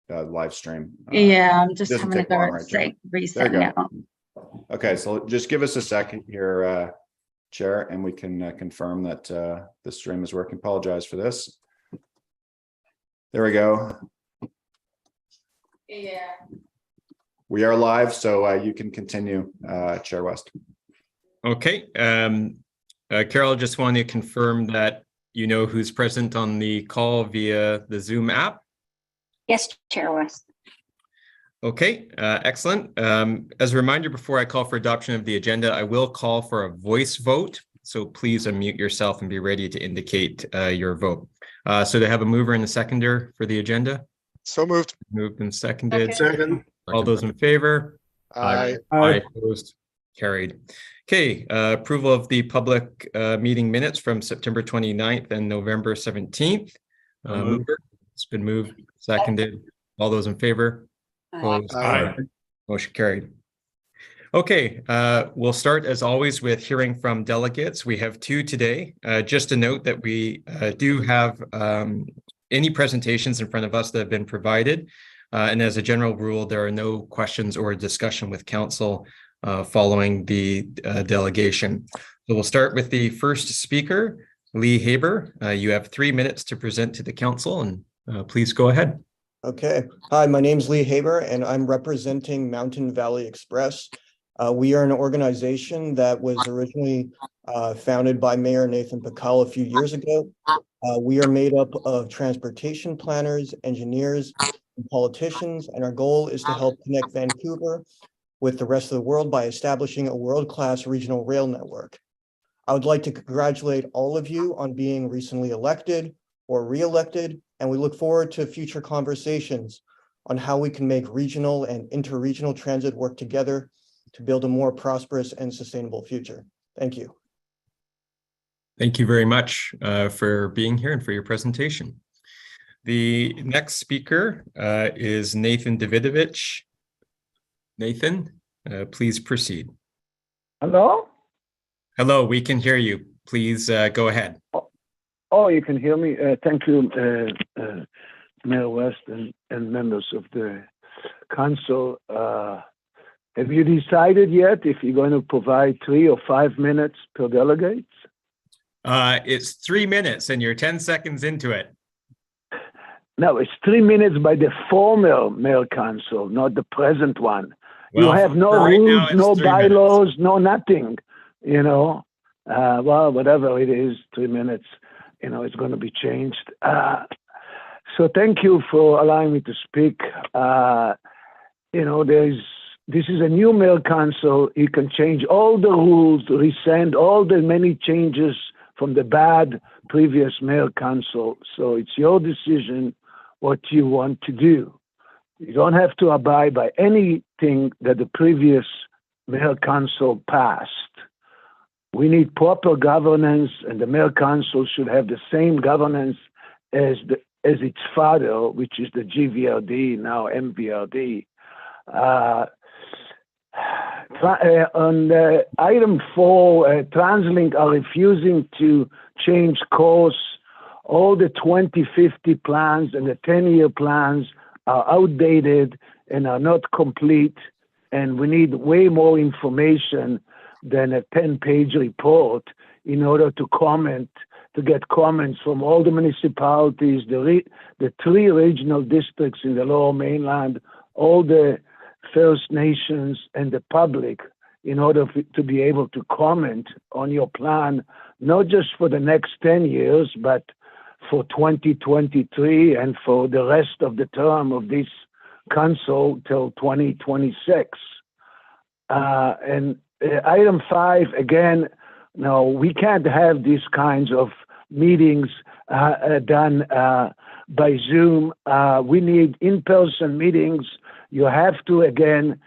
live stream. Yeah, I'm just doesn't having take to go long, right, Jen? reset There you now. go. Okay, so just give us a second here, Chair, and we can confirm that the stream is working. Apologize for this. There we go. Yeah. We are live, so you can continue, Chair West. Okay. Carol, just want to confirm that you know who's present on the call via the Zoom app. Yes, Chair West. Okay, excellent. As a reminder, before I call for adoption of the agenda, I will call for a voice vote. So please unmute yourself and be ready to indicate your vote. So to have a mover and a seconder for the agenda. So moved. Moved and seconded. Second. All those in favor? Aye. Aye. Opposed? Carried. Okay, approval of the public meeting minutes from September 29th and November 17th. Mover. It's been moved, seconded. All those in favor? Opposed? Aye. Motion carried. Okay, we'll start as always with hearing from delegates. We have two today. Just a note that we do have any presentations in front of us that have been provided. And as a general rule, there are no questions or discussion with council following the delegation. So we'll start with the first speaker, Lee Haber. You have 3 minutes to present to the council, and please go ahead. Okay. Hi, my name's Lee Haber, and I'm representing Mountain Valley Express. We are an organization that was originally founded by Mayor Nathan Pacal a few years ago. We are made up of transportation planners, engineers, and politicians, and our goal is to help connect Vancouver with the rest of the world by establishing a world-class regional rail network. I would like to congratulate all of you on being recently elected or re-elected, and we look forward to future conversations on how we can make regional and interregional transit work together to build a more prosperous and sustainable future. Thank you. Thank you very much for being here and for your presentation. The next speaker is Nathan Davidovich. Nathan, please proceed. Hello? Hello, we can hear you. Please go ahead. Oh, you can hear me? Thank you, Mayor West and members of the council. Have you decided yet if you're going to provide 3 or 5 minutes per delegate? It's 3 minutes and you're 10 seconds into it. No, it's 3 minutes by the former mayor council, not the present one. Well, you have no right rules, no 3 bylaws, minutes. no nothing, you know. Well, whatever it is, 3 minutes, you know, it's going to be changed. So thank you for allowing me to speak. You know, this is a new mayor council. You can change all the rules, rescind all the many changes from the bad previous mayor council. So it's your decision what you want to do. You don't have to abide by anything that the previous mayor council passed. We need proper governance, and the mayor council should have the same governance as its father, which is the GVRD, now MVRD. On item 4, TransLink are refusing to change course. All the 2050 plans and the 10-year plans are outdated and are not complete, and we need way more information than a 10-page report in order to get comments from all the municipalities, the 3 regional districts in the Lower Mainland, all the First Nations and the public, in order to be able to comment on your plan, not just for the next 10 years, but for 2023 and for the rest of the term of this council till 2026. And item 5, again, no, we can't have these kinds of meetings done by Zoom. We need in-person meetings. You have to, again,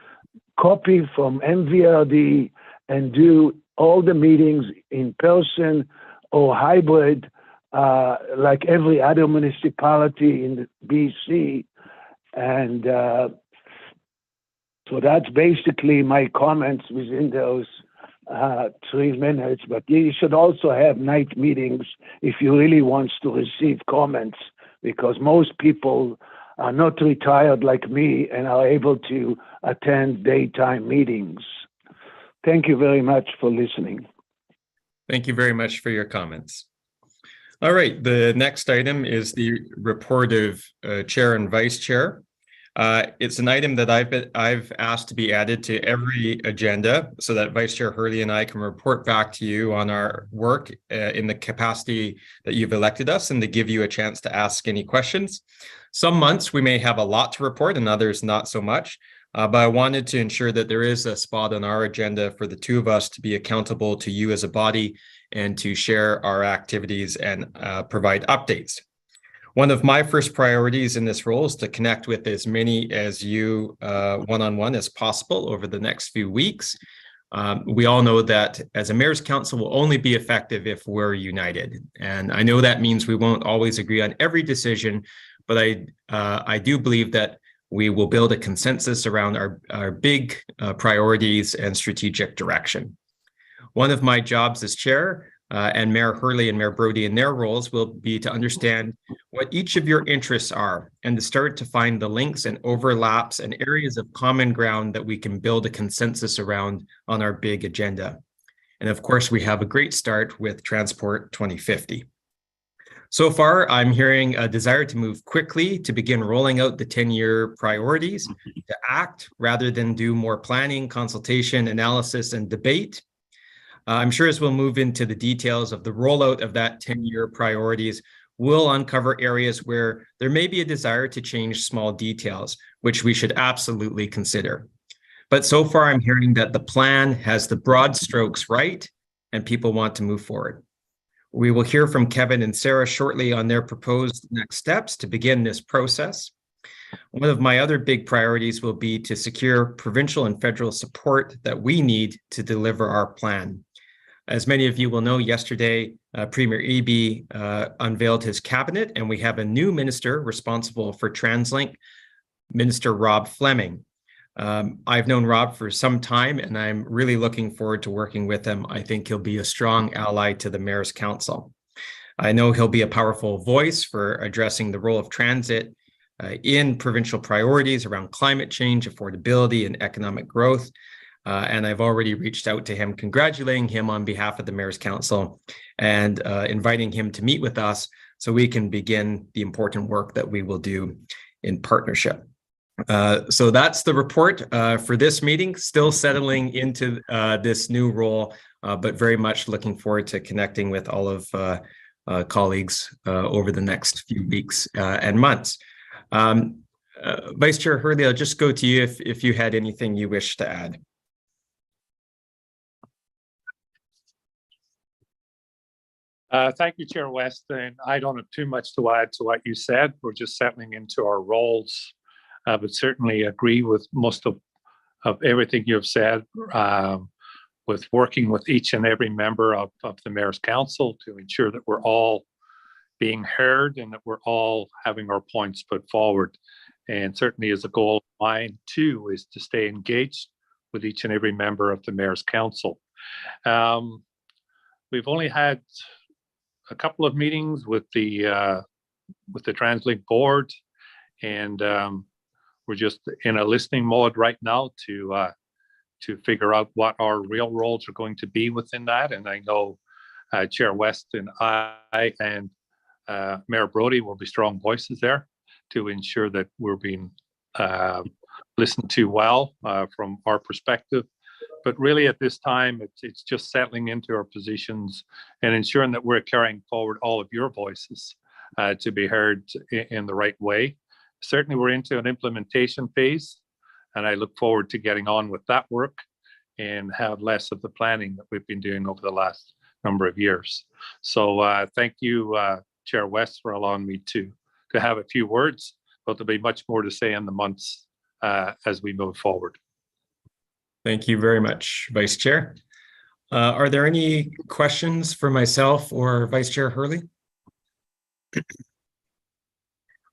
copy from MVRD and do all the meetings in person or hybrid, like every other municipality in the BC. And so that's basically my comments within those 3 minutes. But you should also have night meetings if you really want to receive comments, because most people are not retired like me and are able to attend daytime meetings. Thank you very much for listening. Thank you very much for your comments. All right, the next item is the report of Chair and Vice Chair. It's an item that I've asked to be added to every agenda so that Vice Chair Hurley and I can report back to you on our work in the capacity that you've elected us and to give you a chance to ask any questions. Some months we may have a lot to report and others not so much, but I wanted to ensure that there is a spot on our agenda for the two of us to be accountable to you as a body and to share our activities and provide updates. One of my first priorities in this role is to connect with as many as you one-on-one as possible over the next few weeks. We all know that as a mayor's council will only be effective if we're united. And I know that means we won't always agree on every decision, but I do believe that we will build a consensus around our big priorities and strategic direction. One of my jobs as chair and Mayor Hurley and Mayor Brody in their roles will be to understand what each of your interests are and to start to find the links and overlaps and areas of common ground that we can build a consensus around on our big agenda. And of course, we have a great start with Transport 2050. So far, I'm hearing a desire to move quickly to begin rolling out the 10-year priorities, to act rather than do more planning, consultation, analysis, and debate. I'm sure as we'll move into the details of the rollout of that 10-year priorities, we'll uncover areas where there may be a desire to change small details, which we should absolutely consider. But so far, I'm hearing that the plan has the broad strokes right, and people want to move forward. We will hear from Kevin and Sarah shortly on their proposed next steps to begin this process. One of my other big priorities will be to secure provincial and federal support that we need to deliver our plan. As many of you will know, yesterday, Premier Eby unveiled his cabinet, and we have a new minister responsible for TransLink, Minister Rob Fleming. I've known Rob for some time, and I'm really looking forward to working with him. I think he'll be a strong ally to the Mayor's Council. I know he'll be a powerful voice for addressing the role of transit in provincial priorities around climate change, affordability, and economic growth. And I've already reached out to him, congratulating him on behalf of the Mayor's Council and inviting him to meet with us so we can begin the important work that we will do in partnership. So that's the report for this meeting, still settling into this new role, but very much looking forward to connecting with all of colleagues over the next few weeks and months. Vice Chair Hurley, I'll just go to you if you had anything you wish to add. Thank you, Chair West. And I don't have too much to add to what you said. We're just settling into our roles, but certainly agree with most of everything you've said, with working with each and every member of the Mayor's Council to ensure that we're all being heard and that we're all having our points put forward. And certainly as a goal of mine too is to stay engaged with each and every member of the Mayor's Council. We've only had a couple of meetings with the TransLink board, and we're just in a listening mode right now to figure out what our real roles are going to be within that. And I know Chair West and I and Mayor Brody will be strong voices there to ensure that we're being listened to well from our perspective. But really at this time, it's just settling into our positions and ensuring that we're carrying forward all of your voices to be heard in the right way. Certainly we're into an implementation phase, and I look forward to getting on with that work and have less of the planning that we've been doing over the last number of years. So thank you, Chair West, for allowing me to have a few words, but there'll be much more to say in the months as we move forward. Thank you very much, Vice Chair. Are there any questions for myself or Vice Chair Hurley?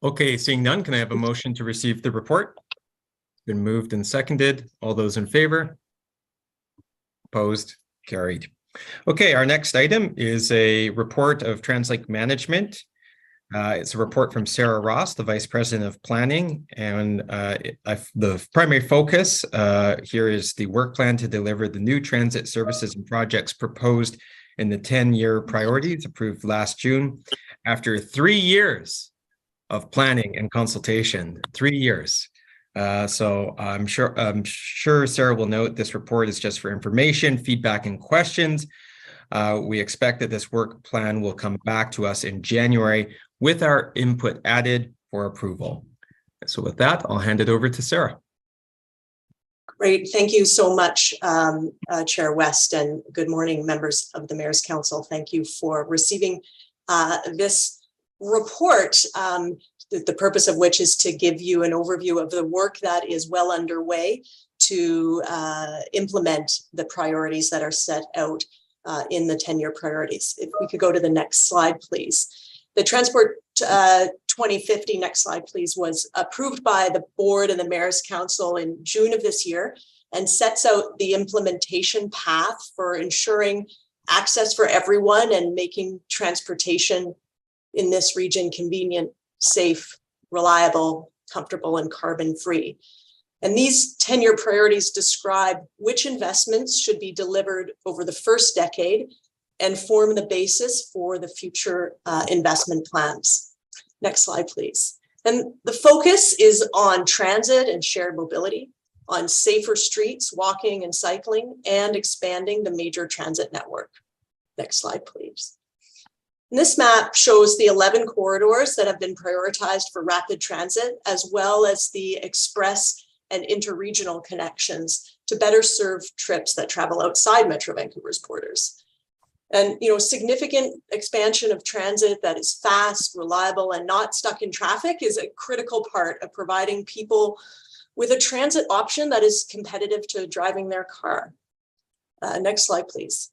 Okay, seeing none, can I have a motion to receive the report? Been moved and seconded. All those in favor? Opposed? Carried. Okay, our next item is a report of TransLink management. It's a report from Sarah Ross, the Vice President of Planning, and the primary focus here is the work plan to deliver the new transit services and projects proposed in the 10-year priorities approved last June after 3 years of planning and consultation. 3 years. So I'm sure Sarah will note this report is just for information, feedback, and questions. We expect that this work plan will come back to us in January with our input added for approval. So with that, I'll hand it over to Sarah. Great. Thank you so much, Chair West, and good morning, members of the Mayor's Council. Thank you for receiving this report, the purpose of which is to give you an overview of the work that is well underway to implement the priorities that are set out in the 10-year priorities. If we could go to the next slide, please. The Transport 2050, next slide, please, was approved by the board and the Mayor's Council in June of this year and sets out the implementation path for ensuring access for everyone and making transportation in this region convenient, safe, reliable, comfortable, and carbon-free. And these 10-year priorities describe which investments should be delivered over the first decade and form the basis for the future investment plans. Next slide, please. And the focus is on transit and shared mobility, on safer streets, walking and cycling, and expanding the major transit network. Next slide, please. And this map shows the 11 corridors that have been prioritized for rapid transit, as well as the express and interregional connections to better serve trips that travel outside Metro Vancouver's borders. And, significant expansion of transit that is fast, reliable, and not stuck in traffic is a critical part of providing people with a transit option that is competitive to driving their car. Next slide, please.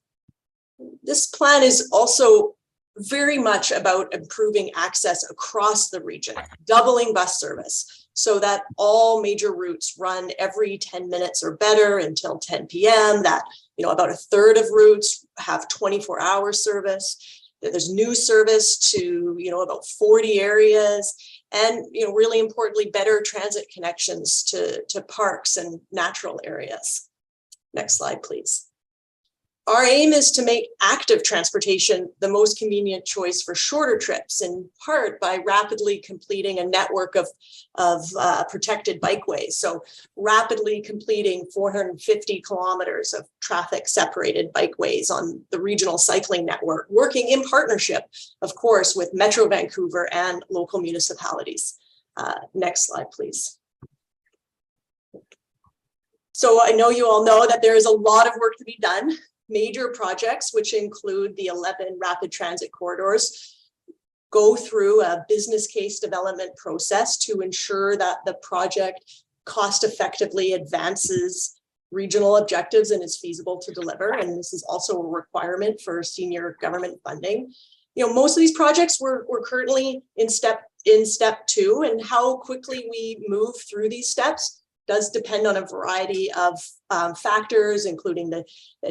This plan is also very much about improving access across the region, doubling bus service so that all major routes run every 10 minutes or better until 10 p.m., that about a third of routes have 24-hour service. There's new service to about 40 areas, and really importantly, better transit connections to parks and natural areas. Next slide, please. Our aim is to make active transportation the most convenient choice for shorter trips, in part by rapidly completing a network of protected bikeways. So rapidly completing 450 kilometers of traffic separated bikeways on the regional cycling network, working in partnership, of course, with Metro Vancouver and local municipalities. Next slide, please. So I know you all know that there is a lot of work to be done. Major projects, which include the 11 rapid transit corridors, go through a business case development process to ensure that the project cost effectively advances regional objectives and is feasible to deliver. And this is also a requirement for senior government funding. Most of these projects we're currently in step 2, and how quickly we move through these steps does depend on a variety of factors, including the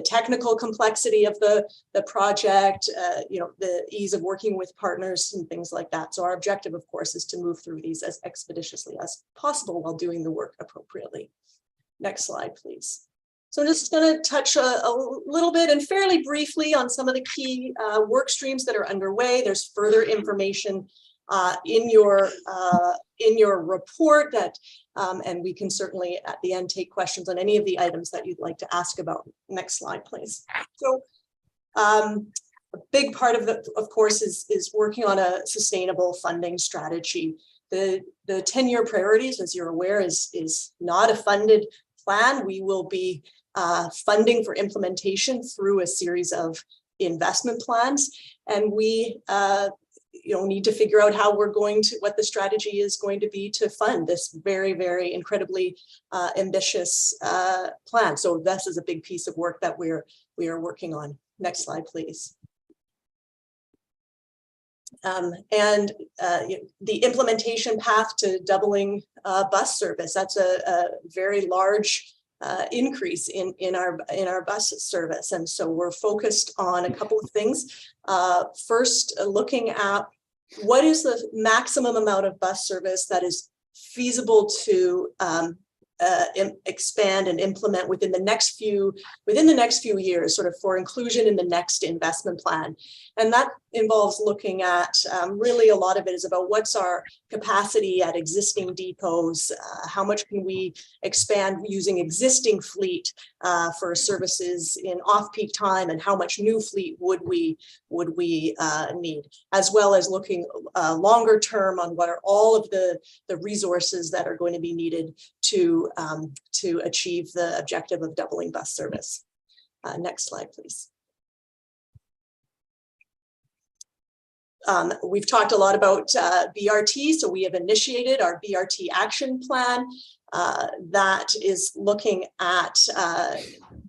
technical complexity of the project, the ease of working with partners and things like that. So our objective, of course, is to move through these as expeditiously as possible while doing the work appropriately. Next slide, please. So I'm just going to touch a little bit and fairly briefly on some of the key work streams that are underway. There's further information in your report that and we can certainly at the end take questions on any of the items that you'd like to ask about. Next slide, please. So a big part of course, is working on a sustainable funding strategy. The 10-year priorities, as you're aware, is not a funded plan. We will be funding for implementation through a series of investment plans, and we need to figure out how what the strategy is going to be to fund this very, very incredibly ambitious plan. So this is a big piece of work that we are working on. Next slide, please. And the implementation path to doubling bus service, that's a very large increase in our bus service. And so we're focused on a couple of things. First, looking at what is the maximum amount of bus service that is feasible to expand and implement within the next few years, sort of for inclusion in the next investment plan. And that involves looking at really a lot of it is about what's our capacity at existing depots, how much can we expand using existing fleet for services in off-peak time, and how much new fleet would we need, as well as looking longer term on what are all of the resources that are going to be needed to achieve the objective of doubling bus service. Next slide, please. We've talked a lot about BRT, so we have initiated our BRT action plan that is looking at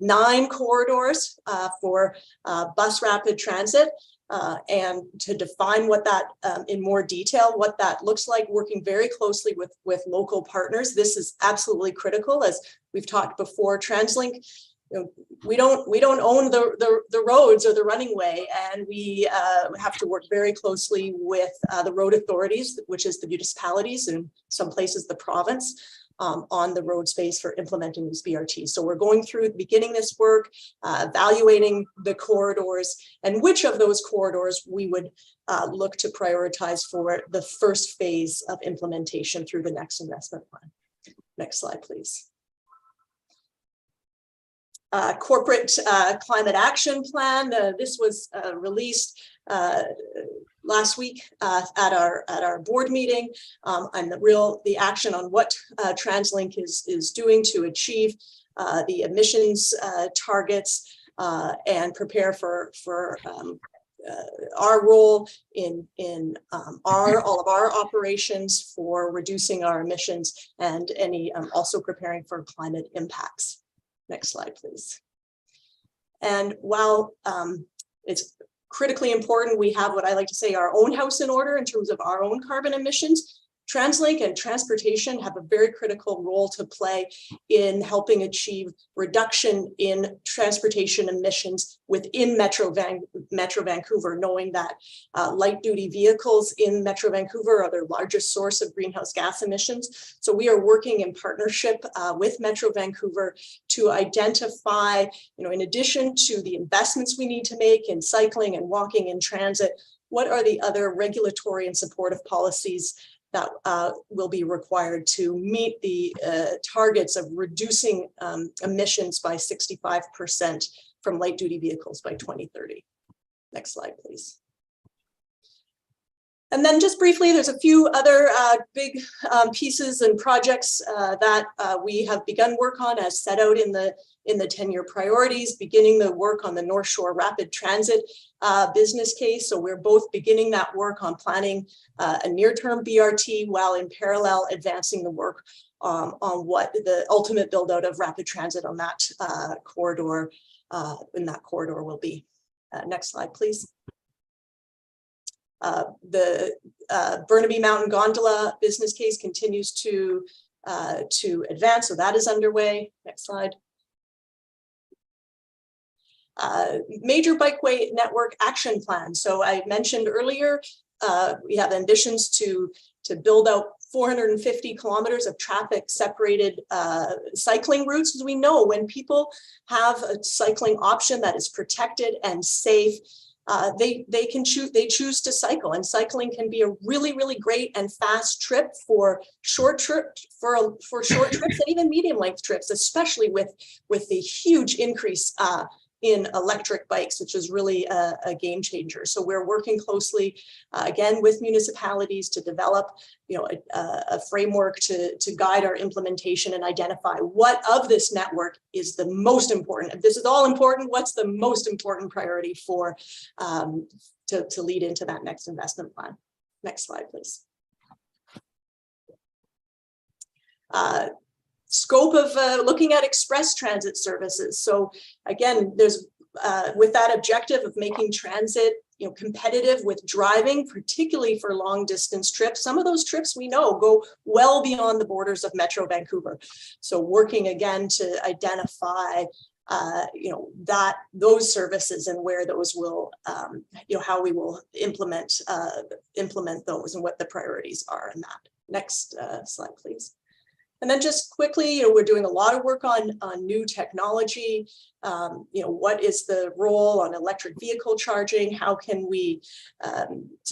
9 corridors for bus rapid transit. And to define what that in more detail, what that looks like, working very closely with local partners. This is absolutely critical. As we've talked before, TransLink, we don't own the roads or the running way, and we have to work very closely with the road authorities, which is the municipalities, and some places the province, on the road space for implementing these BRTs. So we're going through, beginning this work, evaluating the corridors and which of those corridors we would look to prioritize for the first phase of implementation through the next investment plan. Next slide, please. Corporate climate action plan. This was released last week at our board meeting, and the action on what TransLink is doing to achieve the emissions targets and prepare for our role in all of our operations for reducing our emissions, and any also preparing for climate impacts. Next slide, please. And while it's critically important we have what I like to say our own house in order in terms of our own carbon emissions, TransLink and transportation have a very critical role to play in helping achieve reduction in transportation emissions within Metro Vancouver, knowing that light duty vehicles in Metro Vancouver are their largest source of greenhouse gas emissions. So we are working in partnership with Metro Vancouver to identify, in addition to the investments we need to make in cycling and walking and transit, what are the other regulatory and supportive policies that will be required to meet the targets of reducing emissions by 65% from light duty vehicles by 2030. Next slide, please. And then just briefly, there's a few other big pieces and projects that we have begun work on as set out in the 10-year priorities, beginning the work on the North Shore Rapid Transit business case. So we're both beginning that work on planning a near-term BRT while in parallel advancing the work on what the ultimate build out of rapid transit on that corridor will be. Next slide, please. The Burnaby Mountain Gondola business case continues to advance, so that is underway. Next slide. Major bikeway network action plan. So I mentioned earlier, we have ambitions to build out 450 kilometers of traffic separated cycling routes, because we know when people have a cycling option that is protected and safe, they choose to cycle, and cycling can be a really great and fast trip for short trips and even medium length trips, especially with the huge increase in electric bikes, which is really a game changer. So we're working closely again with municipalities to develop a framework to guide our implementation and identify what of this network is the most important. If this is all important, what's the most important priority for to lead into that next investment plan? Next slide, please. Scope of looking at express transit services. So again, there's with that objective of making transit competitive with driving, particularly for long distance trips. Some of those trips we know go well beyond the borders of Metro Vancouver. So working again to identify that those services and where those will, how we will implement those and what the priorities are in that. Next slide, please. And then just quickly, we're doing a lot of work on new technology. What is the role on electric vehicle charging? How can we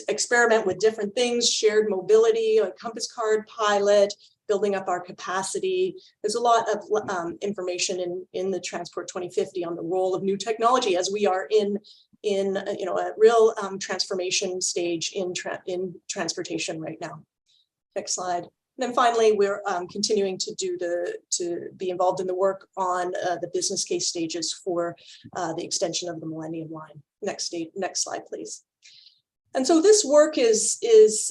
experiment with different things, shared mobility, a Compass Card pilot, building up our capacity. There's a lot of information in the Transport 2050 on the role of new technology as we are in a real transformation stage in transportation right now. Next slide. And then finally, we're continuing to be involved in the work on the business case stages for the extension of the Millennium Line. Next slide, please. And so this work is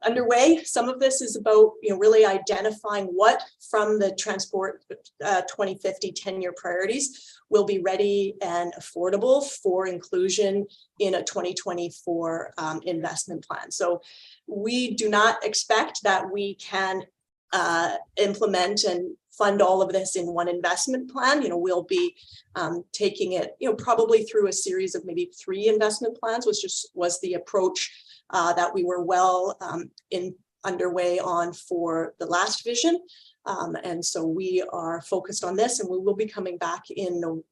underway. Some of this is about really identifying what from the Transport 2050 10-year priorities will be ready and affordable for inclusion in a 2024 investment plan. So we do not expect that we can implement and fund all of this in one investment plan. We'll be taking it, probably through a series of maybe 3 investment plans, which was the approach that we were well underway on for the last vision. And so we are focused on this, and we will be coming back in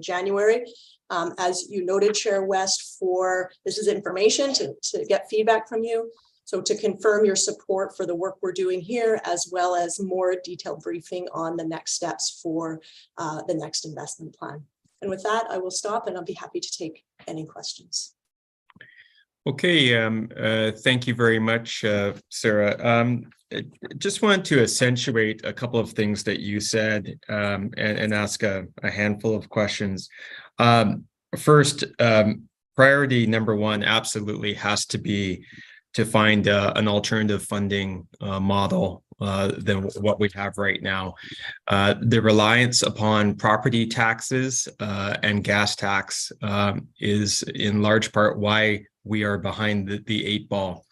January. As you noted, Chair West, this is information to get feedback from you. So to confirm your support for the work we're doing here, as well as more detailed briefing on the next steps for the next investment plan. And with that, I will stop and I'll be happy to take any questions. Okay, thank you very much, Sarah. Just wanted to accentuate a couple of things that you said and ask a handful of questions. First, priority number 1 absolutely has to be to find an alternative funding model than what we have right now. The reliance upon property taxes and gas tax is in large part why we are behind the 8 ball.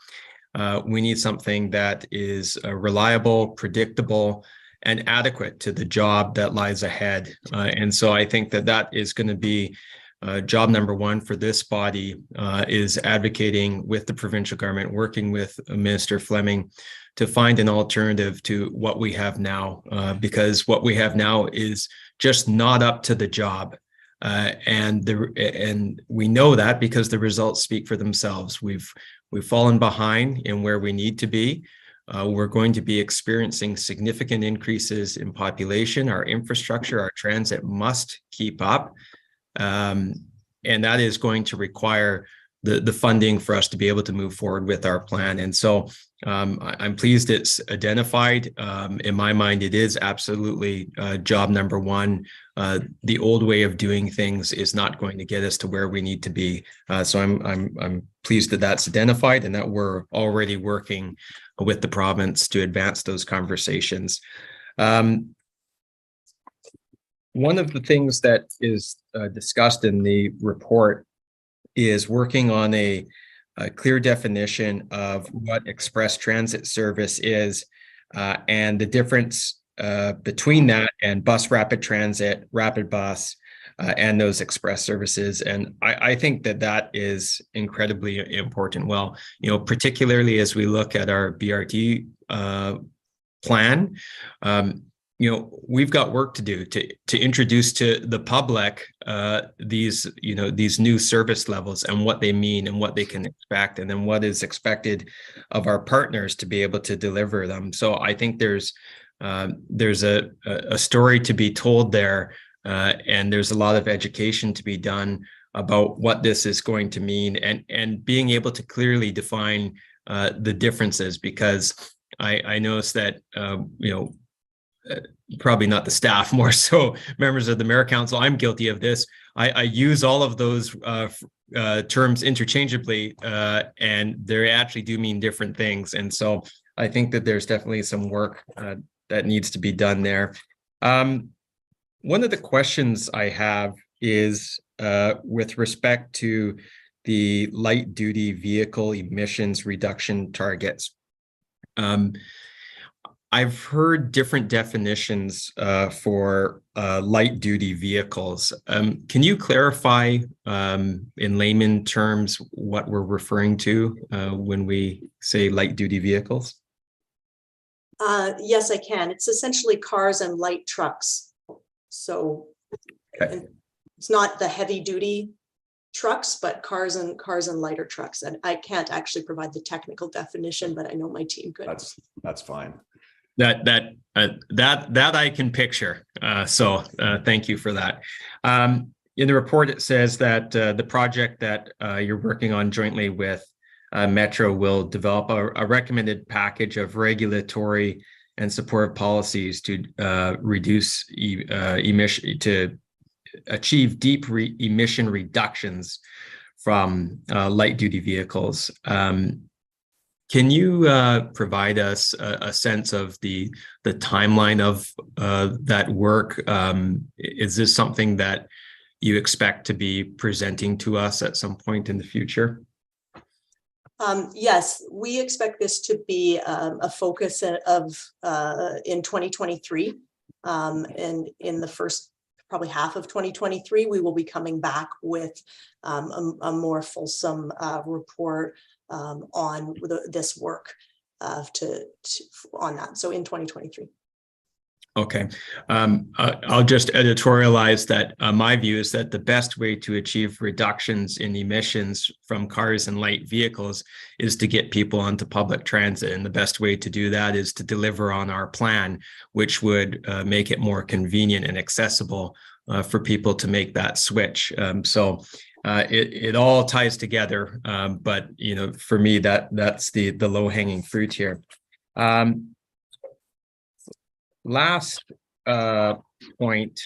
We need something that is reliable, predictable, and adequate to the job that lies ahead. And so I think that is going to be job number 1 for this body, is advocating with the provincial government, working with Minister Fleming to find an alternative to what we have now, because what we have now is just not up to the job. And we know that because the results speak for themselves. We've fallen behind in where we need to be. We're going to be experiencing significant increases in population. Our infrastructure, our transit must keep up. And that is going to require the funding for us to be able to move forward with our plan. And so I'm pleased it's identified. In my mind, it is absolutely job number 1. The old way of doing things is not going to get us to where we need to be. So I'm pleased that that's identified and that we're already working with the province to advance those conversations. One of the things that is discussed in the report is working on a clear definition of what express transit service is and the difference between that and bus rapid transit, rapid bus, and those express services. And I think that is incredibly important. Well, particularly as we look at our BRT plan, we've got work to do to introduce to the public these new service levels and what they mean and what they can expect, and then what is expected of our partners to be able to deliver them. So I think there's a story to be told there, and there's a lot of education to be done about what this is going to mean, and being able to clearly define the differences, because I noticed that probably not the staff, more so members of the Mayor Council, I'm guilty of this. I use all of those terms interchangeably, and they actually do mean different things. And so I think that there's definitely some work that needs to be done there. One of the questions I have is with respect to the light duty vehicle emissions reduction targets. I've heard different definitions for light duty vehicles. Can you clarify in layman terms what we're referring to when we say light duty vehicles? Yes, I can. It's essentially cars and light trucks. So Okay. and it's not the heavy duty trucks, but cars and lighter trucks. And I can't actually provide the technical definition, but I know my team could. That's fine. That I can picture. So thank you for that. In the report, it says that the project that you're working on jointly with Metro will develop a recommended package of regulatory and supportive policies to reduce emission, to achieve deep emission reductions from light duty vehicles. Can you provide us a sense of the timeline of that work? Is this something that you expect to be presenting to us at some point in the future? Yes, we expect this to be a focus of in 2023. And in the first probably half of 2023, we will be coming back with a more fulsome report on this work on that. So in 2023. Okay. I'll just editorialize that my view is that the best way to achieve reductions in emissions from cars and light vehicles is to get people onto public transit. And the best way to do that is to deliver on our plan, which would make it more convenient and accessible for people to make that switch. So it all ties together. But, you know, for me, that's the low-hanging fruit here. Last point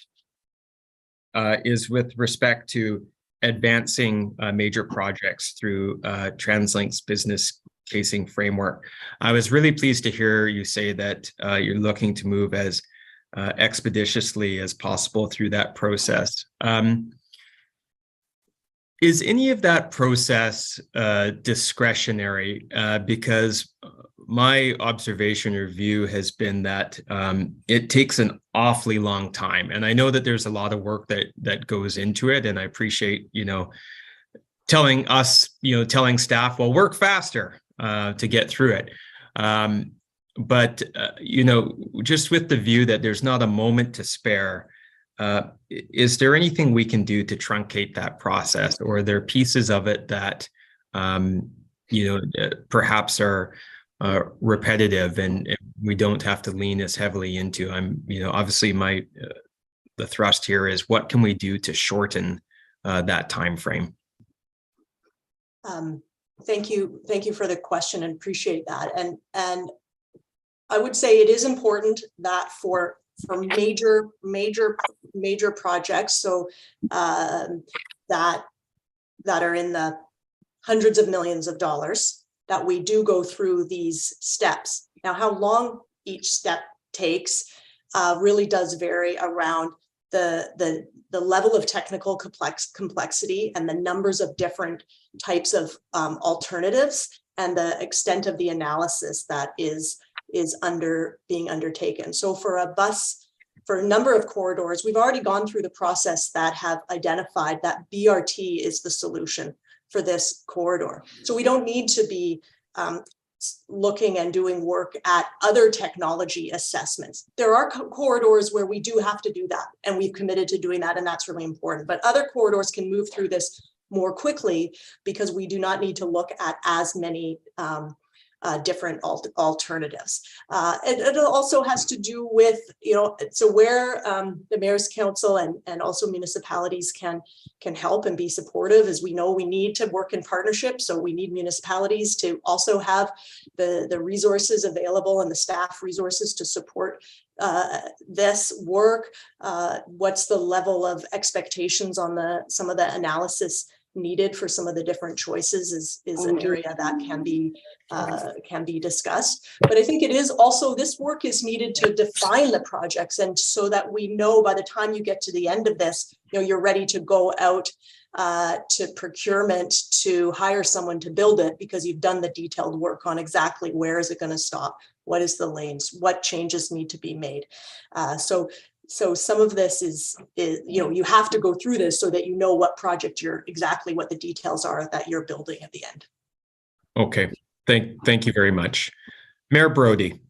is with respect to advancing major projects through TransLink's business casing framework. I was really pleased to hear you say that you're looking to move as expeditiously as possible through that process. Is any of that process discretionary? Because my observation or view has been that it takes an awfully long time. And I know that there's a lot of work that goes into it. And I appreciate, you know, telling staff, well, work faster to get through it. But, you know, just with the view that there's not a moment to spare, is there anything we can do to truncate that process, or are there pieces of it that, perhaps are repetitive and we don't have to lean as heavily into? Obviously the thrust here is what can we do to shorten that time frame? Thank you for the question and appreciate that. And I would say it is important that for major projects, so that are in the hundreds of millions of dollars, that we do go through these steps. Now, how long each step takes really does vary around the level of technical complexity and the numbers of different types of alternatives and the extent of the analysis that is being undertaken. So for a number of corridors, we've already gone through the process that have identified that BRT is the solution for this corridor. So we don't need to be looking and doing work at other technology assessments. There are corridors where we do have to do that, and we've committed to doing that, and that's really important. But other corridors can move through this more quickly because we do not need to look at as many different alternatives. It also has to do with, so where the Mayor's Council and also municipalities can help and be supportive, as we know we need to work in partnership. So we need municipalities to also have the resources available and the staff resources to support this work. What's the level of expectations on some of the analysis needed for some of the different choices is an area that can be discussed. But I think it is also, this work is needed to define the projects, and so that we know by the time you get to the end of this, you're ready to go out to procurement to hire someone to build it, because you've done the detailed work on exactly where is it going to stop, What is the lanes? What changes need to be made? So some of this is, you have to go through this so that you know what project exactly what the details are that you're building at the end. Okay, thank you very much. Mayor Brody.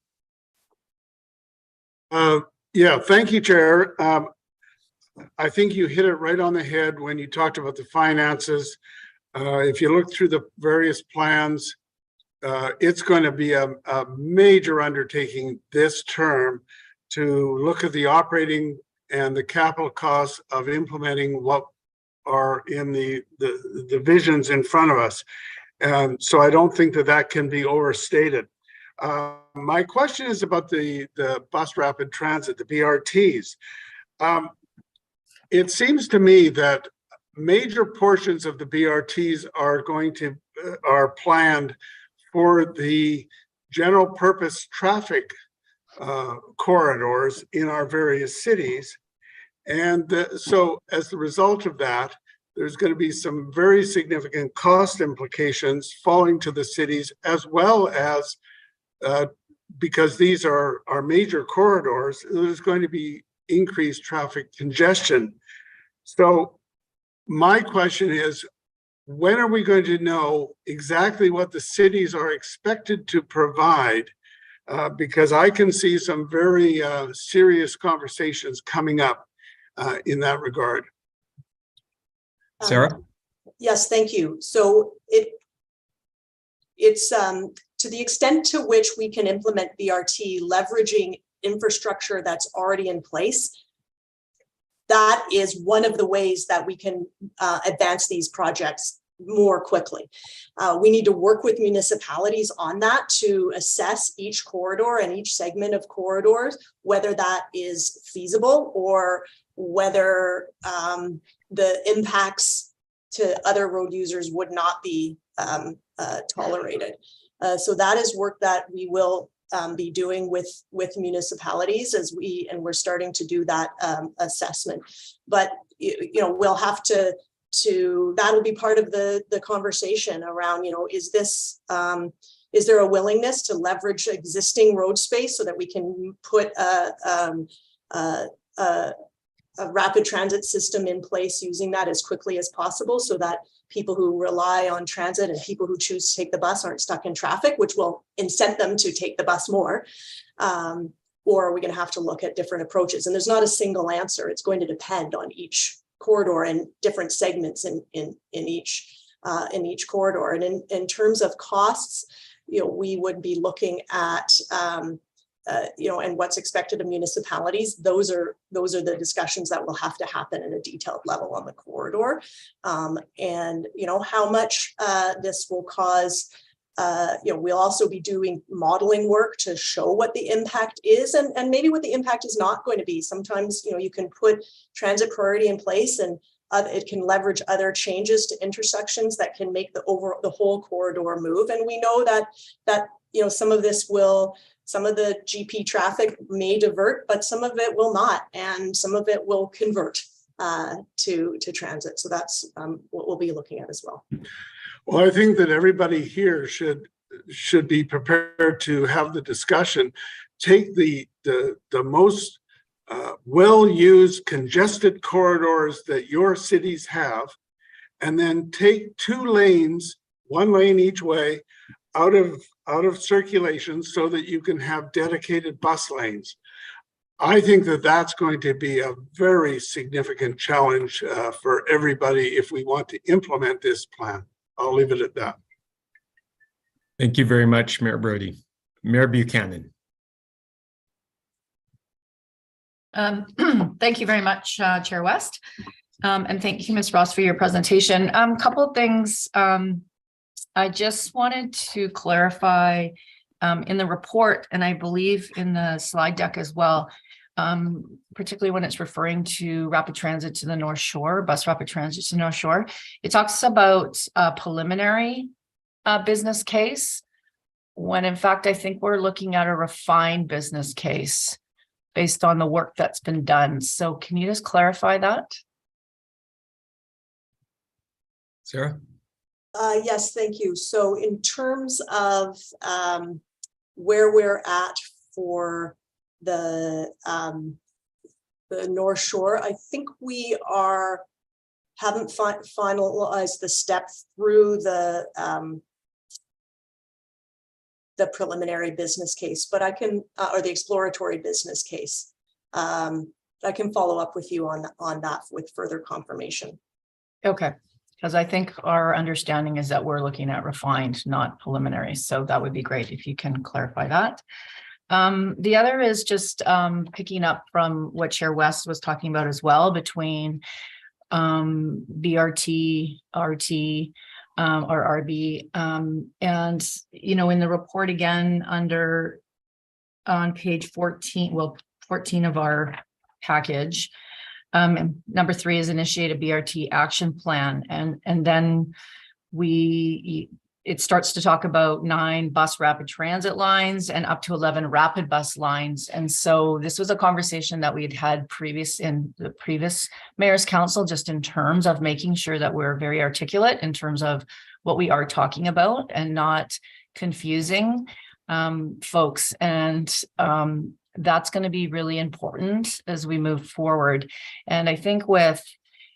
Yeah, thank you, Chair. I think you hit it right on the head when you talked about the finances. If you look through the various plans, it's going to be a major undertaking this term to look at the operating and the capital costs of implementing what are in the visions in front of us. So I don't think that can be overstated. My question is about the bus rapid transit, the BRTs. It seems to me that major portions of the BRTs are planned for the general purpose traffic corridors in our various cities. And so as the result of that, there's going to be some very significant cost implications falling to the cities, as well as because these are major corridors, there's going to be increased traffic congestion. So my question is, when are we going to know exactly what the cities are expected to provide? Because I can see some very serious conversations coming up in that regard. Sarah? Yes, thank you. So it's to the extent to which we can implement BRT leveraging infrastructure that's already in place. That is one of the ways that we can advance these projects more quickly. We need to work with municipalities on that to assess each corridor and each segment of corridors, whether that is feasible or whether the impacts to other road users would not be tolerated. So that is work that we will be doing with municipalities we're starting to do that assessment. But we'll have to that'll be part of the conversation around, is there a willingness to leverage existing road space so that we can put a rapid transit system in place using that as quickly as possible, so that people who rely on transit and people who choose to take the bus aren't stuck in traffic, which will incent them to take the bus more. Or are we going to have to look at different approaches? And there's not a single answer. It's going to depend on each corridor and different segments in each corridor. And in terms of costs, we would be looking at and what's expected of municipalities. Those are the discussions that will have to happen at a detailed level on the corridor. And how much this will cause. We'll also be doing modeling work to show what the impact is and maybe what the impact is not going to be. Sometimes, you can put transit priority in place and it can leverage other changes to intersections that can make the whole corridor move. And we know that some of the GP traffic may divert, but some of it will not, and some of it will convert to transit. So that's what we'll be looking at as well. Well, I think that everybody here should be prepared to have the discussion. Take the most well-used congested corridors that your cities have, and then take 2 lanes, 1 lane each way, out of circulation so that you can have dedicated bus lanes. I think that that's going to be a very significant challenge for everybody if we want to implement this plan. I'll leave it at that. Thank you very much, Mayor Brody. Mayor Buchanan. Thank you very much, Chair West. And thank you, Ms. Ross, for your presentation. Couple of things. I just wanted to clarify in the report, and I believe in the slide deck as well, particularly when it's referring to rapid transit to the North Shore, bus rapid transit to the North Shore. It talks about a preliminary business case, when in fact, I think we're looking at a refined business case based on the work that's been done. So can you just clarify that? Sarah? Yes, thank you. So in terms of where we're at for the North Shore. I think we haven't finalized the steps through the preliminary business case, but I can, or the exploratory business case. I can follow up with you on that with further confirmation. Okay, because I think our understanding is that we're looking at refined, not preliminary. So that would be great if you can clarify that. The other is just picking up from what Chair West was talking about as well, between BRT, RT, or RB. And, you know, in the report again, on page 14, well, 14 of our package, number 3 is initiate a BRT action plan. And then it starts to talk about 9 bus rapid transit lines and up to 11 rapid bus lines. And so this was a conversation that we had in the previous Mayor's Council, just in terms of making sure that we're very articulate in terms of what we are talking about and not confusing folks. And that's going to be really important as we move forward. And I think with,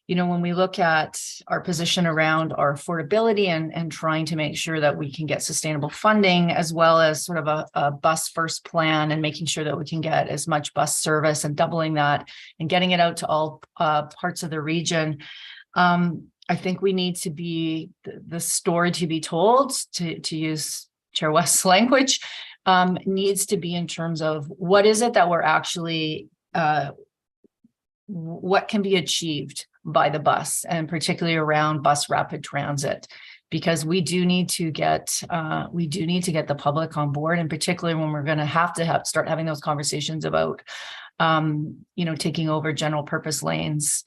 you know, when we look at our position around our affordability and trying to make sure that we can get sustainable funding, as well as sort of a bus first plan and making sure that we can get as much bus service and doubling that and getting it out to all parts of the region. I think we need to be the story to be told, to use Chair West's language, needs to be in terms of what is it that we're actually, what can be achieved by the bus, and particularly around bus rapid transit, because we do need to get the public on board, and particularly when we're going to start having those conversations about, you know, taking over general purpose lanes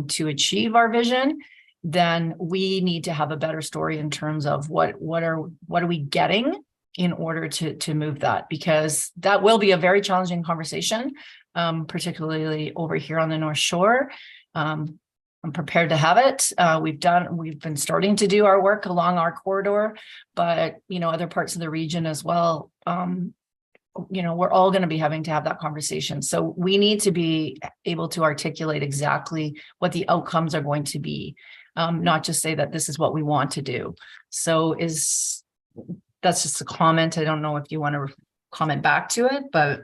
to achieve our vision. Then we need to have a better story in terms of what are we getting in order to move that, because that will be a very challenging conversation, particularly over here on the North Shore. I'm prepared to have it. We've been starting to do our work along our corridor, but, you know, other parts of the region as well. You know, we're all going to be having to have that conversation. So we need to be able to articulate exactly what the outcomes are going to be, not just say that this is what we want to do. So that's just a comment. I don't know if you want to comment back to it, but.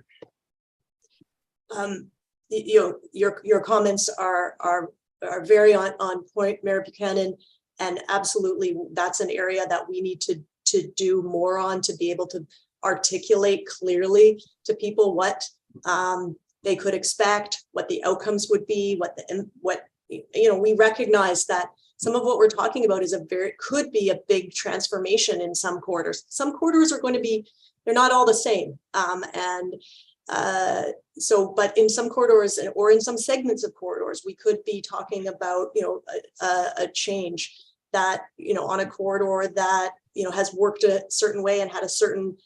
You know, your comments are very on point, Mayor Buchanan, and absolutely that's an area that we need to do more on, to be able to articulate clearly to people what they could expect, what the outcomes would be, what you know, we recognize that some of what we're talking about could be a big transformation in some corridors. Some corridors are going to be, they're not all the same. But in some corridors or in some segments of corridors, we could be talking about, you know, a change that, you know, on a corridor that, you know, has worked a certain way and had a certain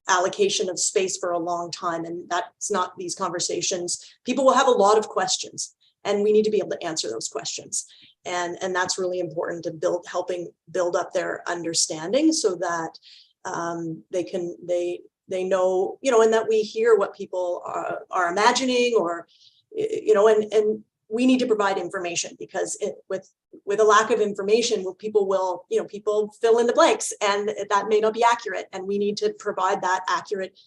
allocation of space for a long time. And that's not these conversations. People will have a lot of questions, and we need to be able to answer those questions. And that's really important to helping build up their understanding so that they know, you know, and that we hear what people are imagining, or, you know, and we need to provide information, because with a lack of information, people fill in the blanks, and that may not be accurate. And we need to provide that accurate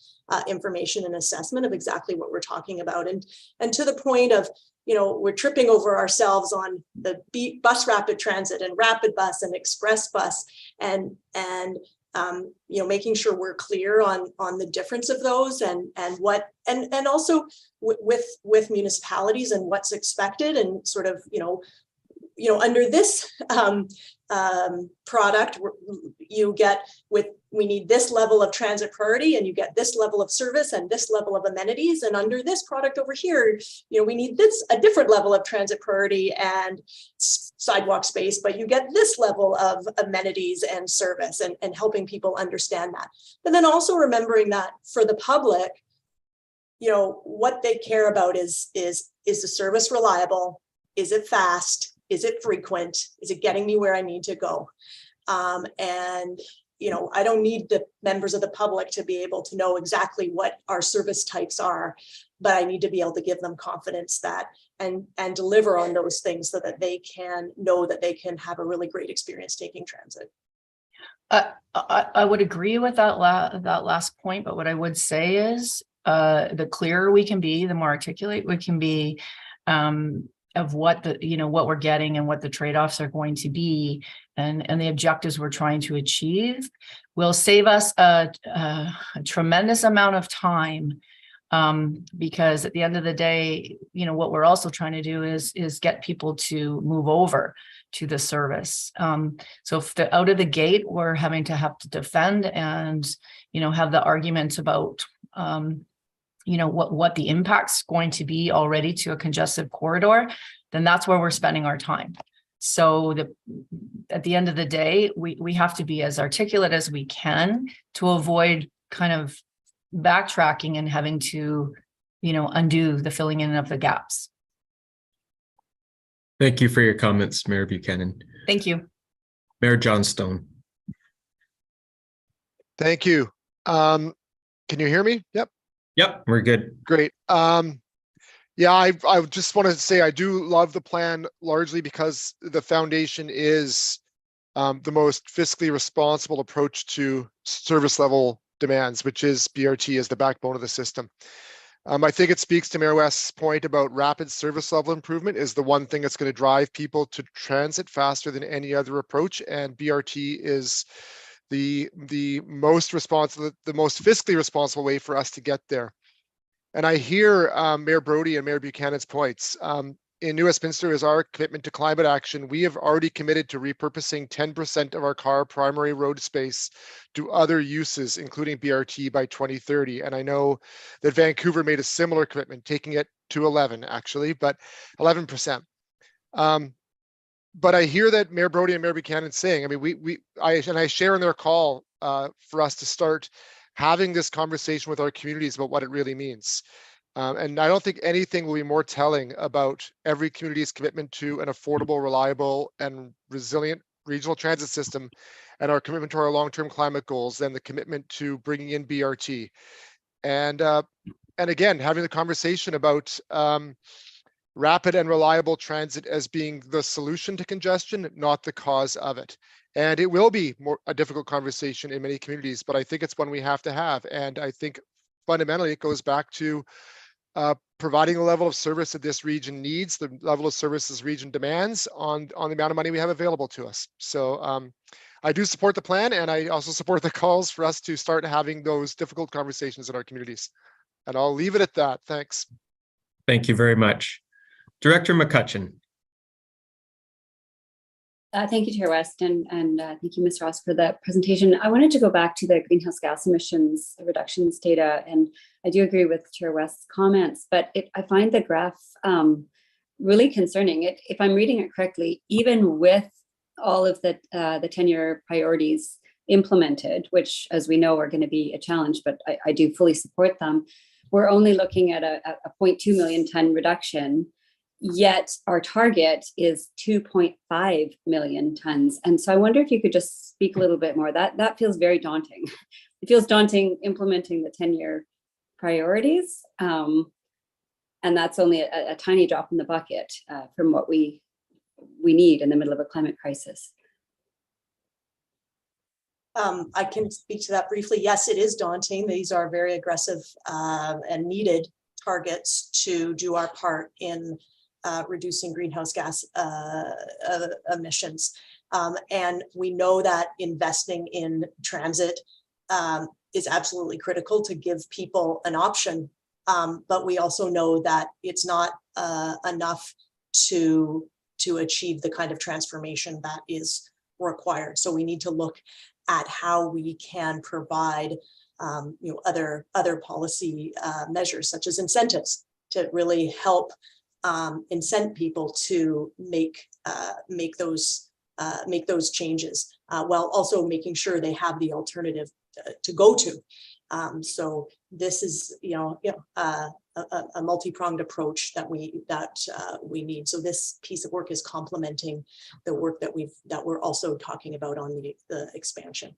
information and assessment of exactly what we're talking about. And to the point of, you know, we're tripping over ourselves on the bus rapid transit and rapid bus and express bus, and you know, making sure we're clear on the difference of those and also with municipalities and what's expected, and sort of, you know, under this product, we need this level of transit priority, and you get this level of service and this level of amenities. And under this product over here, you know, we need a different level of transit priority and sidewalk space, but you get this level of amenities and service, and helping people understand that. But then also remembering that for the public, you know, what they care about is the service reliable? Is it fast? Is it frequent? Is it getting me where I need to go? And, I don't need the members of the public to be able to know exactly what our service types are, but I need to be able to give them confidence that and deliver on those things so that they can know that they can have a really great experience taking transit. I would agree with that last point, but what I would say is the clearer we can be, the more articulate we can be of what what we're getting and what the trade-offs are going to be and the objectives we're trying to achieve will save us a tremendous amount of time. Because at the end of the day, what we're also trying to do is get people to move over to the service. So if out of the gate, we're having to defend and, have the argument about, what the impact's going to be already to a congested corridor, then that's where we're spending our time. So at the end of the day, we have to be as articulate as we can to avoid kind of backtracking and having to, undo the filling in of the gaps. Thank you for your comments, Mayor Buchanan. Thank you. Mayor Johnstone. Thank you. Can you hear me? Yep. Yep, we're good. Great. Yeah, I just wanted to say I do love the plan largely because the foundation is the most fiscally responsible approach to service level demands, which is BRT as the backbone of the system. I think it speaks to Mayor West's point about rapid service level improvement is the one thing that's going to drive people to transit faster than any other approach, and BRT is the most responsible, the most fiscally responsible way for us to get there. And I hear Mayor Brody and Mayor Buchanan's points. In New Westminster is our commitment to climate action. We have already committed to repurposing 10% of our car primary road space to other uses, including BRT by 2030. And I know that Vancouver made a similar commitment, taking it to 11 actually, but 11%. But I hear that Mayor Brody and Mayor Buchanan saying, I mean, I share in their call for us to start having this conversation with our communities about what it really means. And I don't think anything will be more telling about every community's commitment to an affordable, reliable, and resilient regional transit system and our commitment to our long-term climate goals than the commitment to bringing in BRT. And again, having the conversation about rapid and reliable transit as being the solution to congestion, not the cause of it. And it will be a difficult conversation in many communities, but I think it's one we have to have. And I think fundamentally it goes back to providing the level of service that this region needs, the level of service this region demands on the amount of money we have available to us. So I do support the plan, and I also support the calls for us to start having those difficult conversations in our communities. And I'll leave it at that. Thanks. Thank you very much. Director McCutcheon. Thank you, Chair West, and thank you, Ms. Ross, for the presentation. I wanted to go back to the greenhouse gas emissions reductions data, and I do agree with Chair West's comments, but I find the graph really concerning. If I'm reading it correctly, even with all of the 10-year priorities implemented, which, as we know, are going to be a challenge, but I do fully support them, we're only looking at a 0.2 million ton reduction. Yet our target is 2.5 million tons. And so I wonder if you could just speak a little bit more. That feels very daunting. It feels daunting implementing the 10-year priorities. And that's only a tiny drop in the bucket from what we need in the middle of a climate crisis. I can speak to that briefly. Yes, it is daunting. These are very aggressive and needed targets to do our part in reducing greenhouse gas emissions. And we know that investing in transit is absolutely critical to give people an option. But we also know that it's not enough to achieve the kind of transformation that is required. So we need to look at how we can provide other policy measures, such as incentives, to really help incent people to make those changes, while also making sure they have the alternative to go to. So this is a multi-pronged approach that we need. So this piece of work is complementing the work that we're also talking about on the expansion.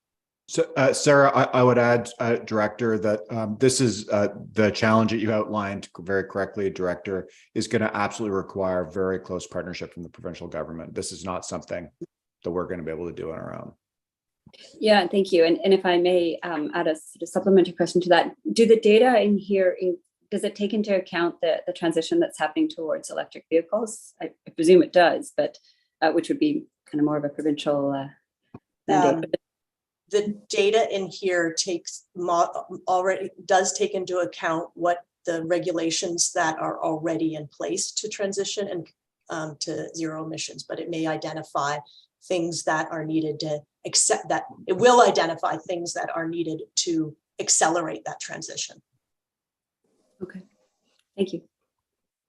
So, Sarah, I would add, Director, that this is the challenge that you outlined very correctly, Director, is going to absolutely require very close partnership from the provincial government. This is not something that we're going to be able to do on our own. Yeah, thank you. And if I may add a sort of supplementary question to that, do the data in here, does it take into account the transition that's happening towards electric vehicles? I presume it does, but which would be kind of more of a provincial mandate. The data in here already does take into account what the regulations that are already in place to transition and to zero emissions, but it may identify things that are needed to accept that. It will identify things that are needed to accelerate that transition. Okay, thank you.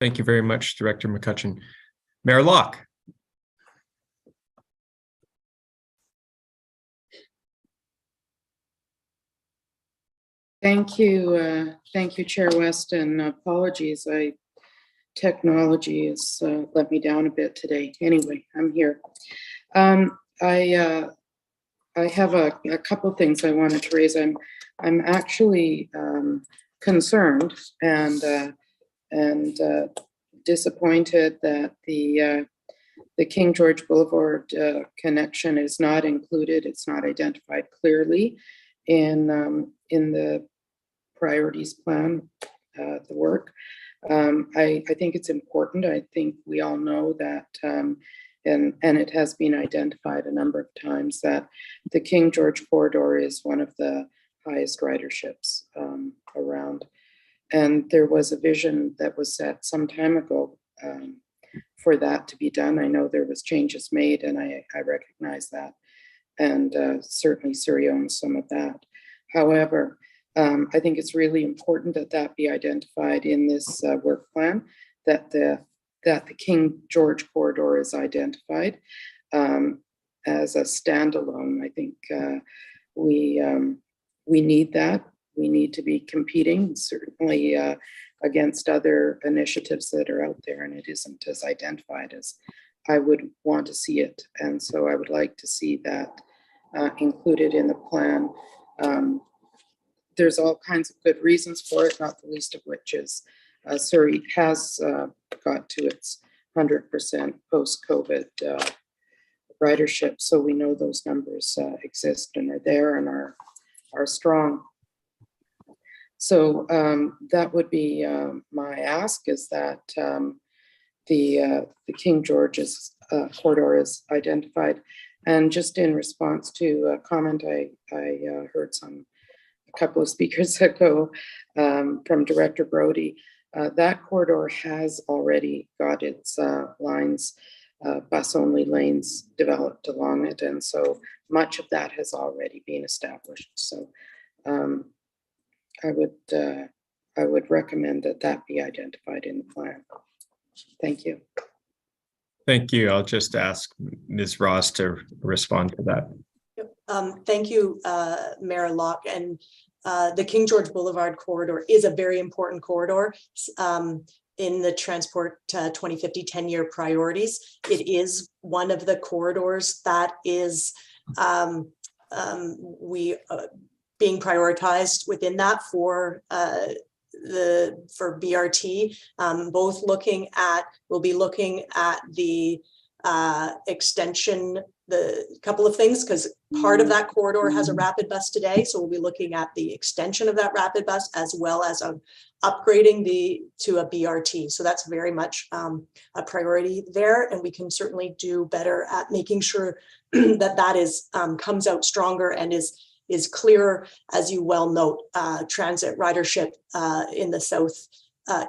Thank you very much, Director McCutcheon. Mayor Locke. Thank you, Chair West, and apologies. Technology has let me down a bit today. Anyway, I'm here. I have a couple of things I wanted to raise. I'm actually concerned and disappointed that the King George Boulevard connection is not included. It's not identified clearly in the priorities plan, the work. I think it's important. I think we all know that, and it has been identified a number of times, that the King George corridor is one of the highest riderships around. And there was a vision that was set some time ago for that to be done. I know there was changes made, and I recognize that. And certainly Surrey owns some of that. However, I think it's really important that that be identified in this work plan, that the King George corridor is identified as a standalone. I think we need that. We need to be competing, certainly against other initiatives that are out there, and it isn't as identified as I would want to see it. And so I would like to see that included in the plan. There's all kinds of good reasons for it, not the least of which is Surrey has got to its 100% post-COVID ridership. So we know those numbers exist and are there and are strong. So that would be my ask, is that the King George's corridor is identified. And just in response to a comment I heard a couple of speakers ago from Director Brody, that corridor has already got its lines, bus-only lanes developed along it. And so much of that has already been established. So I would recommend that that be identified in the plan. Thank you. Thank you. I'll just ask Ms. Ross to respond to that. Thank you, Mayor Locke. And the King George Boulevard corridor is a very important corridor in the Transport 2050 10-year priorities. It is one of the corridors that is being prioritized within that for BRT. We'll be looking at the extension, the couple of things, because part of that corridor has a rapid bus today. So we'll be looking at the extension of that rapid bus as well as upgrading to a BRT. So that's very much a priority there. And we can certainly do better at making sure that is comes out stronger and is clearer. As you well note, transit ridership in the south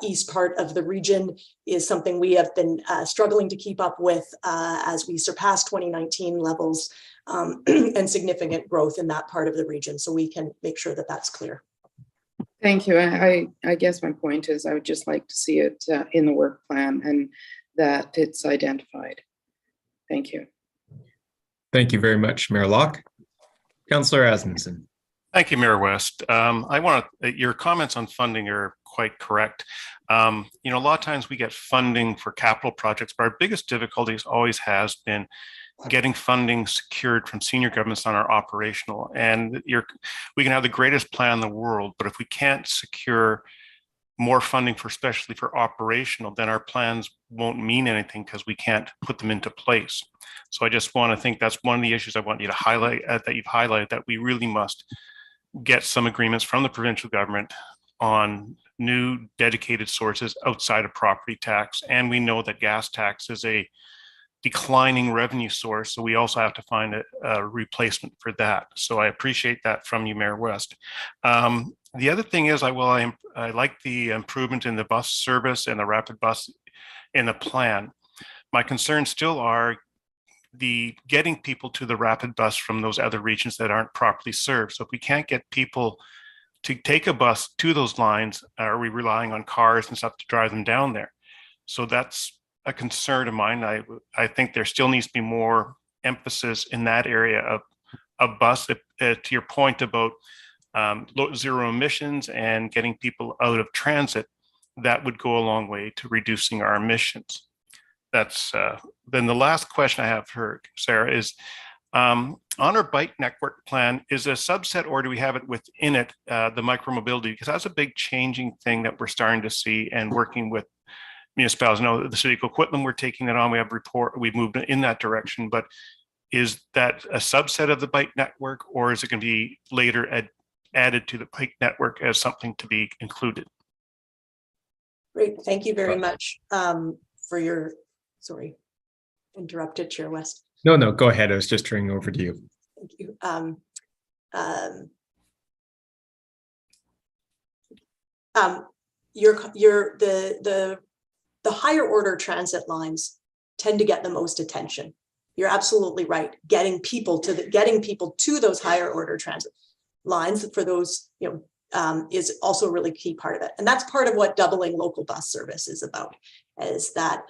east part of the region is something we have been struggling to keep up with as we surpass 2019 levels and significant growth in that part of the region. So we can make sure that that's clear. Thank you. I guess my point is I would just like to see it in the work plan and that it's identified. Thank you. Thank you very much, Mayor Locke. Councillor Asmussen. Thank you, Mayor West. Your comments on funding are quite correct. A lot of times we get funding for capital projects, but our biggest difficulties always has been getting funding secured from senior governments on our operational. And we can have the greatest plan in the world, but if we can't secure more funding especially for operational, then our plans won't mean anything because we can't put them into place. So I just want to think that's one of the issues I want you to highlight, that you've highlighted, that we really must get some agreements from the provincial government on new dedicated sources outside of property tax. And we know that gas tax is a declining revenue source, so we also have to find a replacement for that. So I appreciate that from you, Mayor West. The other thing is, I like the improvement in the bus service and the rapid bus in the plan. My concerns still are the getting people to the rapid bus from those other regions that aren't properly served. So if we can't get people to take a bus to those lines, are we relying on cars and stuff to drive them down there? So that's a concern of mine. I think there still needs to be more emphasis in that area of bus. To your point about zero emissions and getting people out of transit, that would go a long way to reducing our emissions. That's then the last question I have for Sarah is, on our bike network plan, is a subset, or do we have it within it, the micromobility? Because that's a big changing thing that we're starting to see, and working with municipalities. No, the city of Coquitlam, we're taking that on. We've moved in that direction, but is that a subset of the bike network, or is it going to be later added to the bike network as something to be included? Great, thank you very much for your, sorry, interrupted, Chair West. No, go ahead. I was just turning over to you. Thank you. The higher order transit lines tend to get the most attention. You're absolutely right. Getting people to those higher order transit lines for those, is also a really key part of it. And that's part of what doubling local bus service is about, is that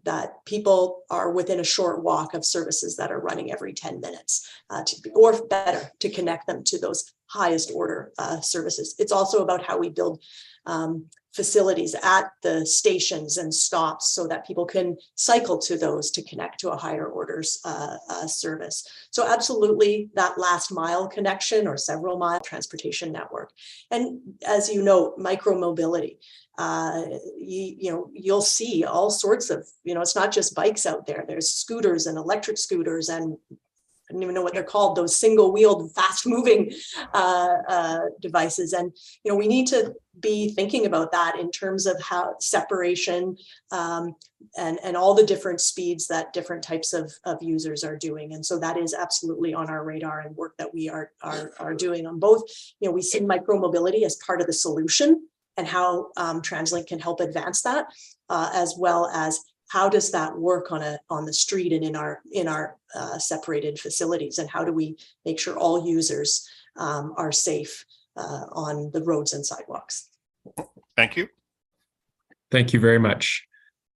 that people are within a short walk of services that are running every 10 minutes, or better, to connect them to those highest order services. It's also about how we build facilities at the stations and stops so that people can cycle to those to connect to a higher orders service. So absolutely, that last mile connection or several mile transportation network. And as you know, micromobility, you'll see all sorts of, it's not just bikes out there. There's scooters and electric scooters, and I don't even know what they're called, those single-wheeled, fast-moving devices. And, we need to be thinking about that in terms of how separation and all the different speeds that different types of users are doing. And so that is absolutely on our radar and work that we are doing on both. We see micromobility as part of the solution and how TransLink can help advance that, as well as how does that work on the street and in our separated facilities, and how do we make sure all users are safe on the roads and sidewalks? Thank you. Thank you very much.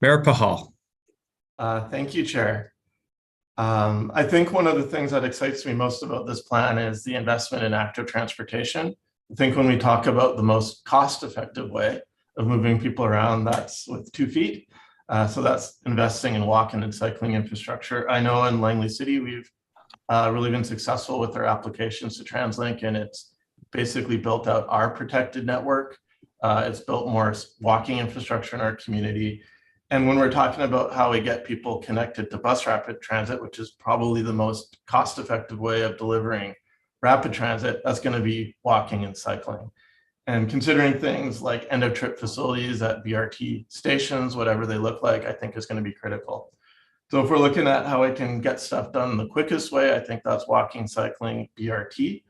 Mayor Pahal. Thank you, Chair. I think one of the things that excites me most about this plan is the investment in active transportation. I think when we talk about the most cost-effective way of moving people around, that's with 2 feet. So that's investing in walking and cycling infrastructure. I know in Langley City, we've really been successful with our applications to TransLink, and it's basically built out our protected network. It's built more walking infrastructure in our community. And when we're talking about how we get people connected to bus rapid transit, which is probably the most cost-effective way of delivering rapid transit, that's going to be walking and cycling. And considering things like end of trip facilities at BRT stations, whatever they look like, I think is going to be critical. So if we're looking at how I can get stuff done the quickest way, I think that's walking, cycling, BRT.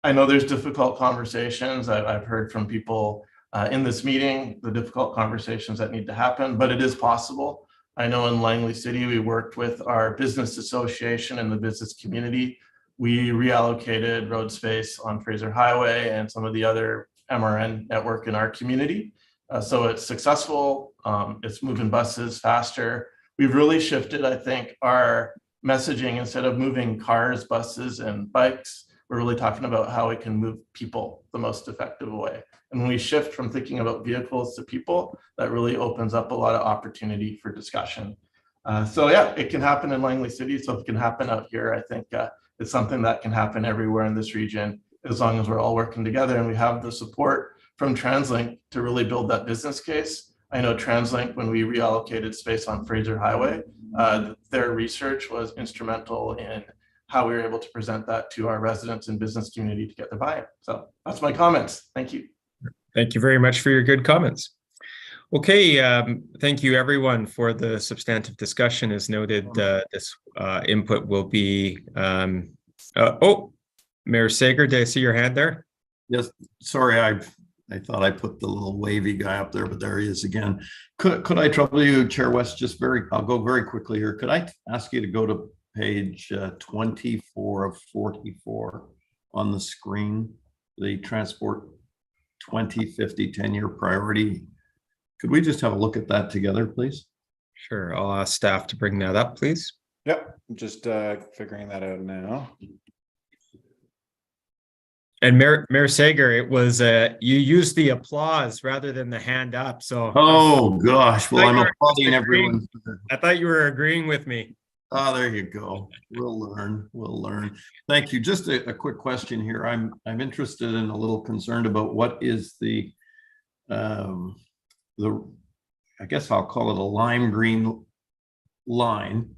I know there's difficult conversations. I've heard from people in this meeting, the difficult conversations that need to happen, but it is possible. I know in Langley City, we worked with our business association and the business community. We reallocated road space on Fraser Highway and some of the other MRN network in our community. So it's successful. It's moving buses faster. We've really shifted, I think, our messaging. Instead of moving cars, buses, and bikes, We're really talking about how we can move people the most effective way. And when we shift from thinking about vehicles to people, that really opens up a lot of opportunity for discussion. So yeah, it can happen in Langley City. So if it can happen out here, I think it's something that can happen everywhere in this region, as long as we're all working together and we have the support from TransLink to really build that business case. I know TransLink, when we reallocated space on Fraser Highway, their research was instrumental in how we were able to present that to our residents and business community to get the buy-in. So that's my comments. Thank you. Thank you very much for your good comments. Okay, thank you everyone for the substantive discussion. As noted, this input will be, oh, Mayor Sager, did I see your hand there? Yes, sorry, I thought I put the little wavy guy up there, but there he is again. Could I trouble you, Chair West, I'll go very quickly here. Could I ask you to go to page 24 of 44 on the screen, the Transport 2050 10-year priority? Could we just have a look at that together, please? Sure, I'll ask staff to bring that up, please. Yep, just figuring that out now. And Mayor Sager, it was you used the applause rather than the hand up. So oh gosh, well I'm applauding everyone. I thought you were agreeing with me. Oh, there you go. We'll learn. We'll learn. Thank you. Just a quick question here. I'm interested and a little concerned about what is the I guess I'll call it a lime green line.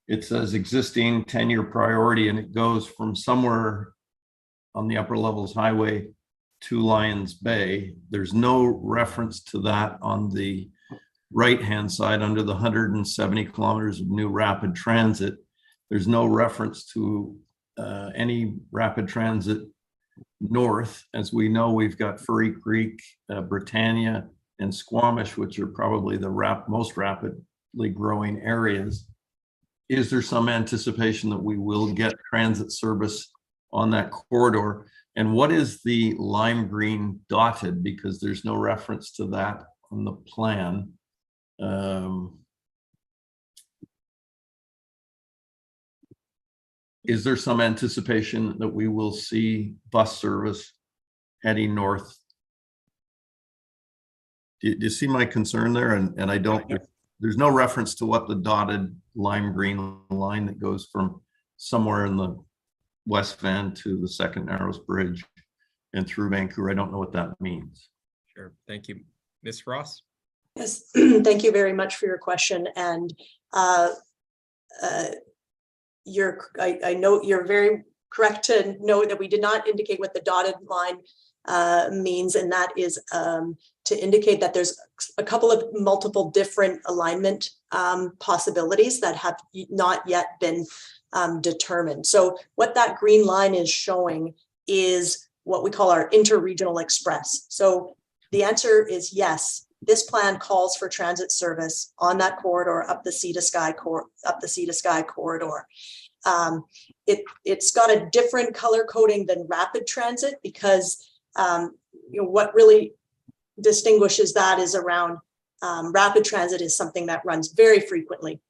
It says existing 10-year priority, and it goes from somewhere on the upper levels highway to Lions Bay. There's no reference to that on the right-hand side under the 170 kilometers of new rapid transit. There's no reference to any rapid transit north. As we know, we've got Furry Creek, Britannia, and Squamish, which are probably the most rapidly growing areas. Is there some anticipation that we will get transit service on that corridor? And what is the lime green dotted? Because there's no reference to that on the plan. Is there some anticipation that we will see bus service heading north? Do you see my concern there? And I don't, there's no reference to what the dotted lime green line that goes from somewhere in the West Van to the Second Narrows Bridge and through Vancouver. I don't know what that means. Sure, thank you. Ms. Ross? Yes, thank you very much for your question. And I know you're very correct to note that we did not indicate what the dotted line means, and that is to indicate that there's a couple of multiple different alignment possibilities that have not yet been determined. So what that green line is showing is what we call our interregional express. So the answer is yes. This plan calls for transit service on that corridor up the Sea to Sky corridor. It's got a different color coding than rapid transit because what really distinguishes that is around rapid transit is something that runs very frequently,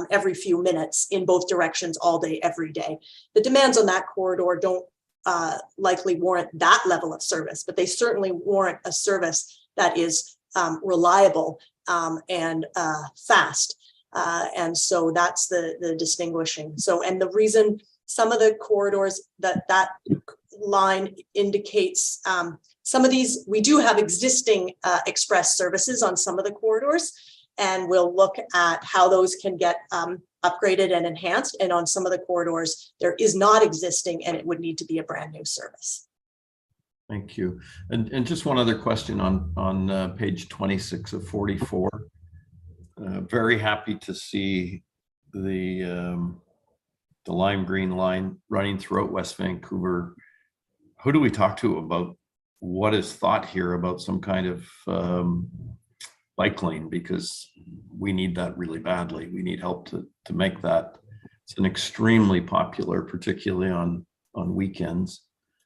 every few minutes in both directions all day, every day. The demands on that corridor don't likely warrant that level of service, but they certainly warrant a service that is reliable and fast. And so that's the distinguishing. So, and the reason some of the corridors that line indicates, some of these, we do have existing express services on some of the corridors, and we'll look at how those can get upgraded and enhanced. And on some of the corridors, there is not existing, and it would need to be a brand new service. Thank you. And just one other question on page 26 of 44. Very happy to see the lime green line running throughout West Vancouver. Who do we talk to about what is thought here about some kind of bike lane? Because we need that really badly. We need help to make that. It's an extremely popular, particularly on weekends.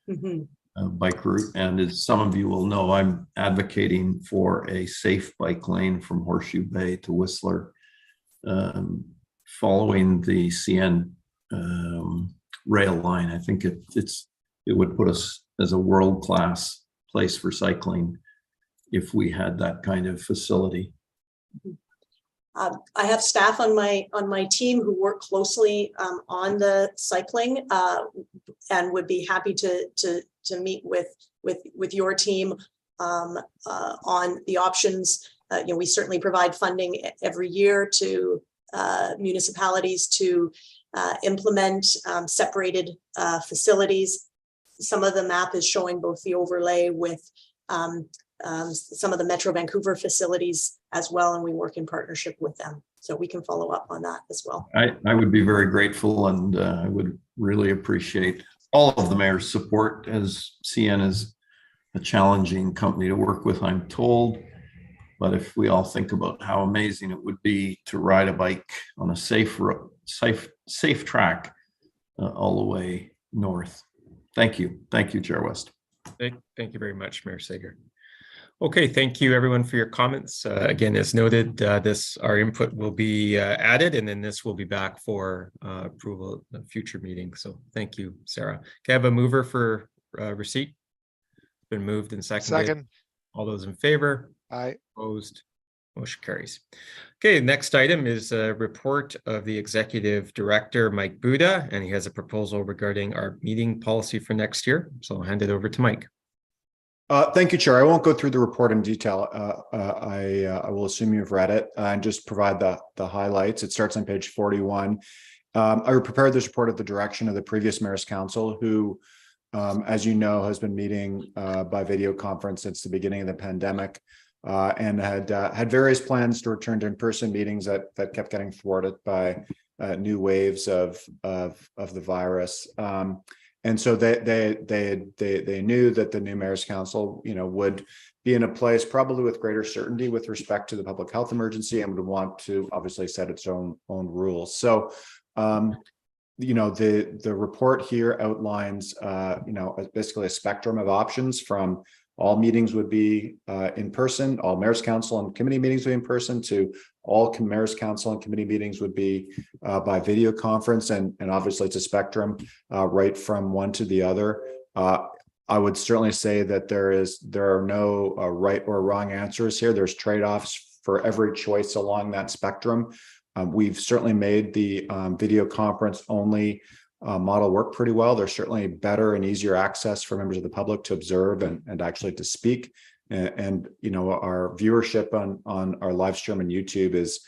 Mm-hmm. Bike route. And as some of you will know, I'm advocating for a safe bike lane from Horseshoe Bay to Whistler, following the CN rail line. I think it would put us as a world-class place for cycling if we had that kind of facility. I have staff on my team who work closely on the cycling and would be happy to meet with your team on the options. We certainly provide funding every year to municipalities to implement separated facilities. Some of the map is showing both the overlay with some of the Metro Vancouver facilities as well, and we work in partnership with them. So we can follow up on that as well. I would be very grateful, and I would really appreciate all of the mayor's support, as CN is a challenging company to work with, I'm told. But if we all think about how amazing it would be to ride a bike on a safe track all the way north. Thank you. Thank you, Chair West. Thank you very much, Mayor Sager. Okay, thank you everyone for your comments. Again, as noted, our input will be added, and then this will be back for approval at a future meeting. So thank you, Sarah. Can I have a mover for receipt? Been moved and seconded. Second. All those in favor? Aye. Opposed? Motion carries. Okay, next item is a report of the Executive Director, Mike Buda, and he has a proposal regarding our meeting policy for next year. So I'll hand it over to Mike. Thank you, Chair. I won't go through the report in detail. I will assume you've read it and just provide the highlights. It starts on page 41. I prepared this report at the direction of the previous Mayor's Council, who, as you know, has been meeting by video conference since the beginning of the pandemic, and had various plans to return to in-person meetings that kept getting thwarted by new waves of the virus. And so they knew that the new Mayor's Council, would be in a place probably with greater certainty with respect to the public health emergency, and would want to obviously set its own rules. So, the report here outlines, basically a spectrum of options from all meetings would be in person, all Mayor's Council and committee meetings would be in person, to all Mayor's Council and committee meetings would be by video conference, and obviously it's a spectrum right from one to the other. I would certainly say that there are no right or wrong answers here. There's trade-offs for every choice along that spectrum. We've certainly made the video conference only model work pretty well. There's certainly better and easier access for members of the public to observe and actually to speak. And our viewership on our live stream on YouTube is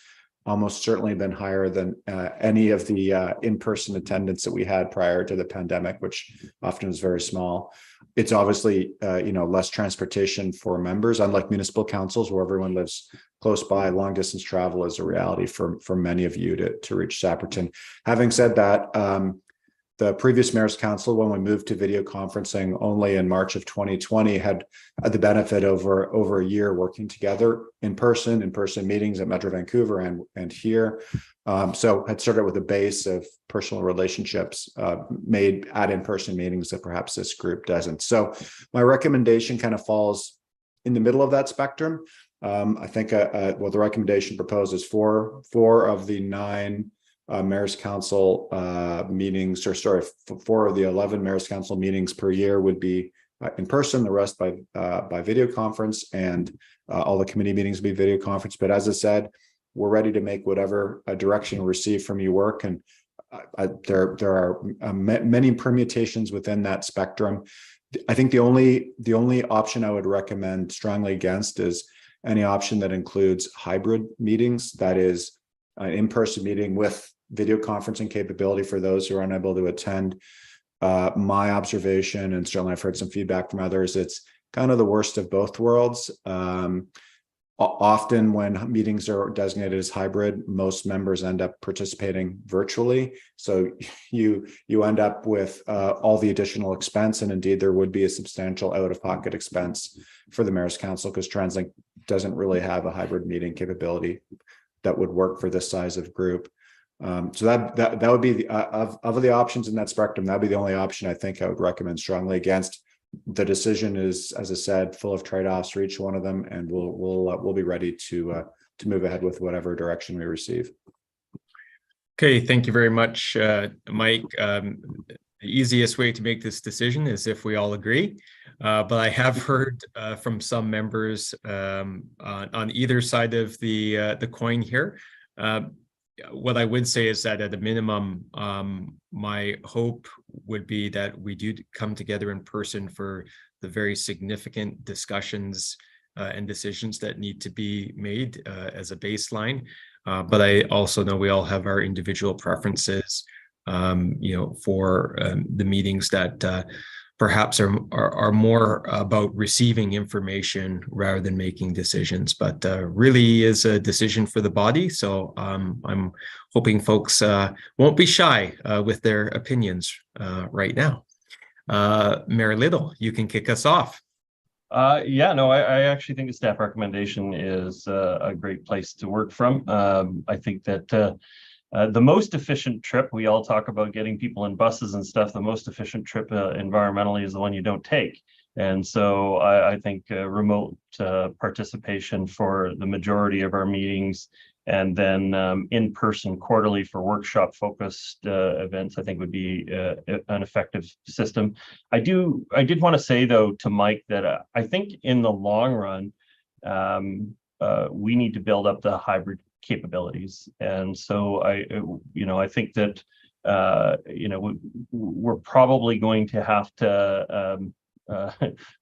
almost certainly been higher than any of the in-person attendance that we had prior to the pandemic, which often was very small. It's obviously less transportation for members, unlike municipal councils where everyone lives close by. Long distance travel is a reality for many of you to reach Saperton. Having said that, the previous Mayor's Council, when we moved to video conferencing only in March of 2020, had the benefit over a year working together in person meetings at Metro Vancouver and here. So had started with a base of personal relationships made at in-person meetings that perhaps this group doesn't. So my recommendation kind of falls in the middle of that spectrum. I think the recommendation proposed is four of the 9 Mayor's Council meetings, or sorry, 4 of the 11 Mayor's Council meetings per year would be in person, the rest by video conference, and all the committee meetings would be video conference. But as I said, we're ready to make whatever direction we receive from you work, and there are many permutations within that spectrum. I think the only option I would recommend strongly against is any option that includes hybrid meetings, that is an in-person meeting with video conferencing capability for those who are unable to attend. My observation, and certainly I've heard some feedback from others, it's kind of the worst of both worlds. Often when meetings are designated as hybrid, most members end up participating virtually. So you end up with all the additional expense, and indeed there would be a substantial out-of-pocket expense for the Mayor's Council, because TransLink doesn't really have a hybrid meeting capability that would work for this size of group. So that would be of the options in that spectrum, that'd be the only option I think I would recommend strongly against. The decision is, as I said, full of trade-offs for each one of them, and we'll be ready to move ahead with whatever direction we receive. Okay, thank you very much, Mike. easiest way to make this decision is if we all agree. But I have heard from some members on either side of the coin here. What I would say is that at a minimum, my hope would be that we do come together in person for the very significant discussions and decisions that need to be made as a baseline. But I also know we all have our individual preferences, for the meetings that perhaps are more about receiving information rather than making decisions, but really is a decision for the body. So I'm hoping folks won't be shy with their opinions right now. Mayor Little, you can kick us off. I actually think the staff recommendation is a great place to work from. I think that the most efficient trip, we all talk about getting people in buses and stuff, the most efficient trip environmentally is the one you don't take. And so I think remote participation for the majority of our meetings, and then in-person quarterly for workshop focused events, I think would be an effective system. I did want to say though to Mike that I think in the long run, we need to build up the hybrid capabilities. And so I think that, we're probably going to have to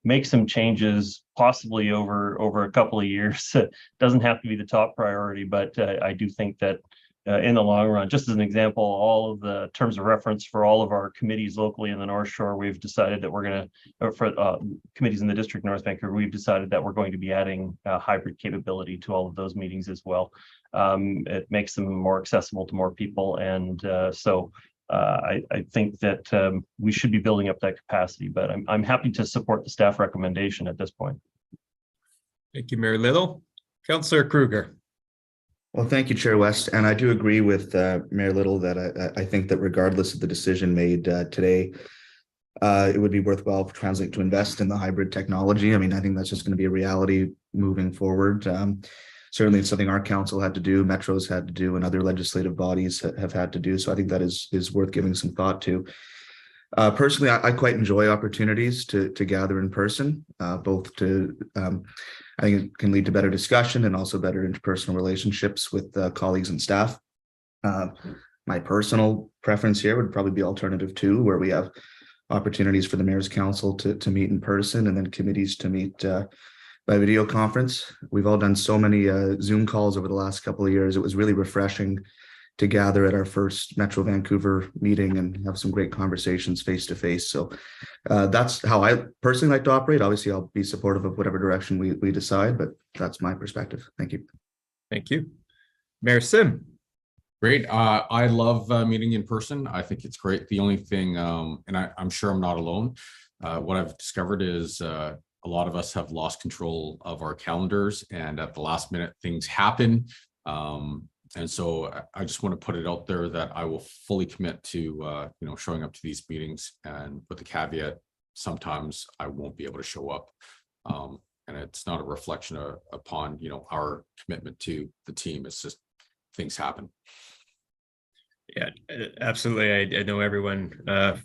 make some changes possibly over a couple of years. It doesn't have to be the top priority, but I do think that in the long run, just as an example, all of the terms of reference for all of our committees locally in the North Shore, we've decided that we're going to, for committees in the district North Vancouver, we've decided that we're going to be adding hybrid capability to all of those meetings as well. It makes them more accessible to more people. And so I think that we should be building up that capacity, but I'm happy to support the staff recommendation at this point. Thank you, Mayor Little. Councillor Kruger. Well, thank you, Chair West. And I do agree with Mayor Little that I think that regardless of the decision made today, it would be worthwhile for TransLink to invest in the hybrid technology. I mean, I think that's just going to be a reality moving forward. Certainly it's something our council had to do, Metro's had to do, and other legislative bodies have had to do. So I think that is worth giving some thought to. Personally, I quite enjoy opportunities to gather in person, both to, I think it can lead to better discussion and also better interpersonal relationships with colleagues and staff. My personal preference here would probably be alternative 2, where we have opportunities for the Mayor's Council to meet in person and then committees to meet by video conference. We've all done so many Zoom calls over the last couple of years. It was really refreshing to gather at our first Metro Vancouver meeting and have some great conversations face to face. So that's how I personally like to operate. Obviously, I'll be supportive of whatever direction we decide, but that's my perspective. Thank you. Thank you. Mayor Sim. Great. I love meeting in person. I think it's great. The only thing, and I'm sure I'm not alone, what I've discovered is a lot of us have lost control of our calendars, and at the last minute things happen. And so I just want to put it out there that I will fully commit to showing up to these meetings, and with the caveat, sometimes I won't be able to show up. And it's not a reflection upon our commitment to the team. It's just things happen. Yeah, absolutely. I know everyone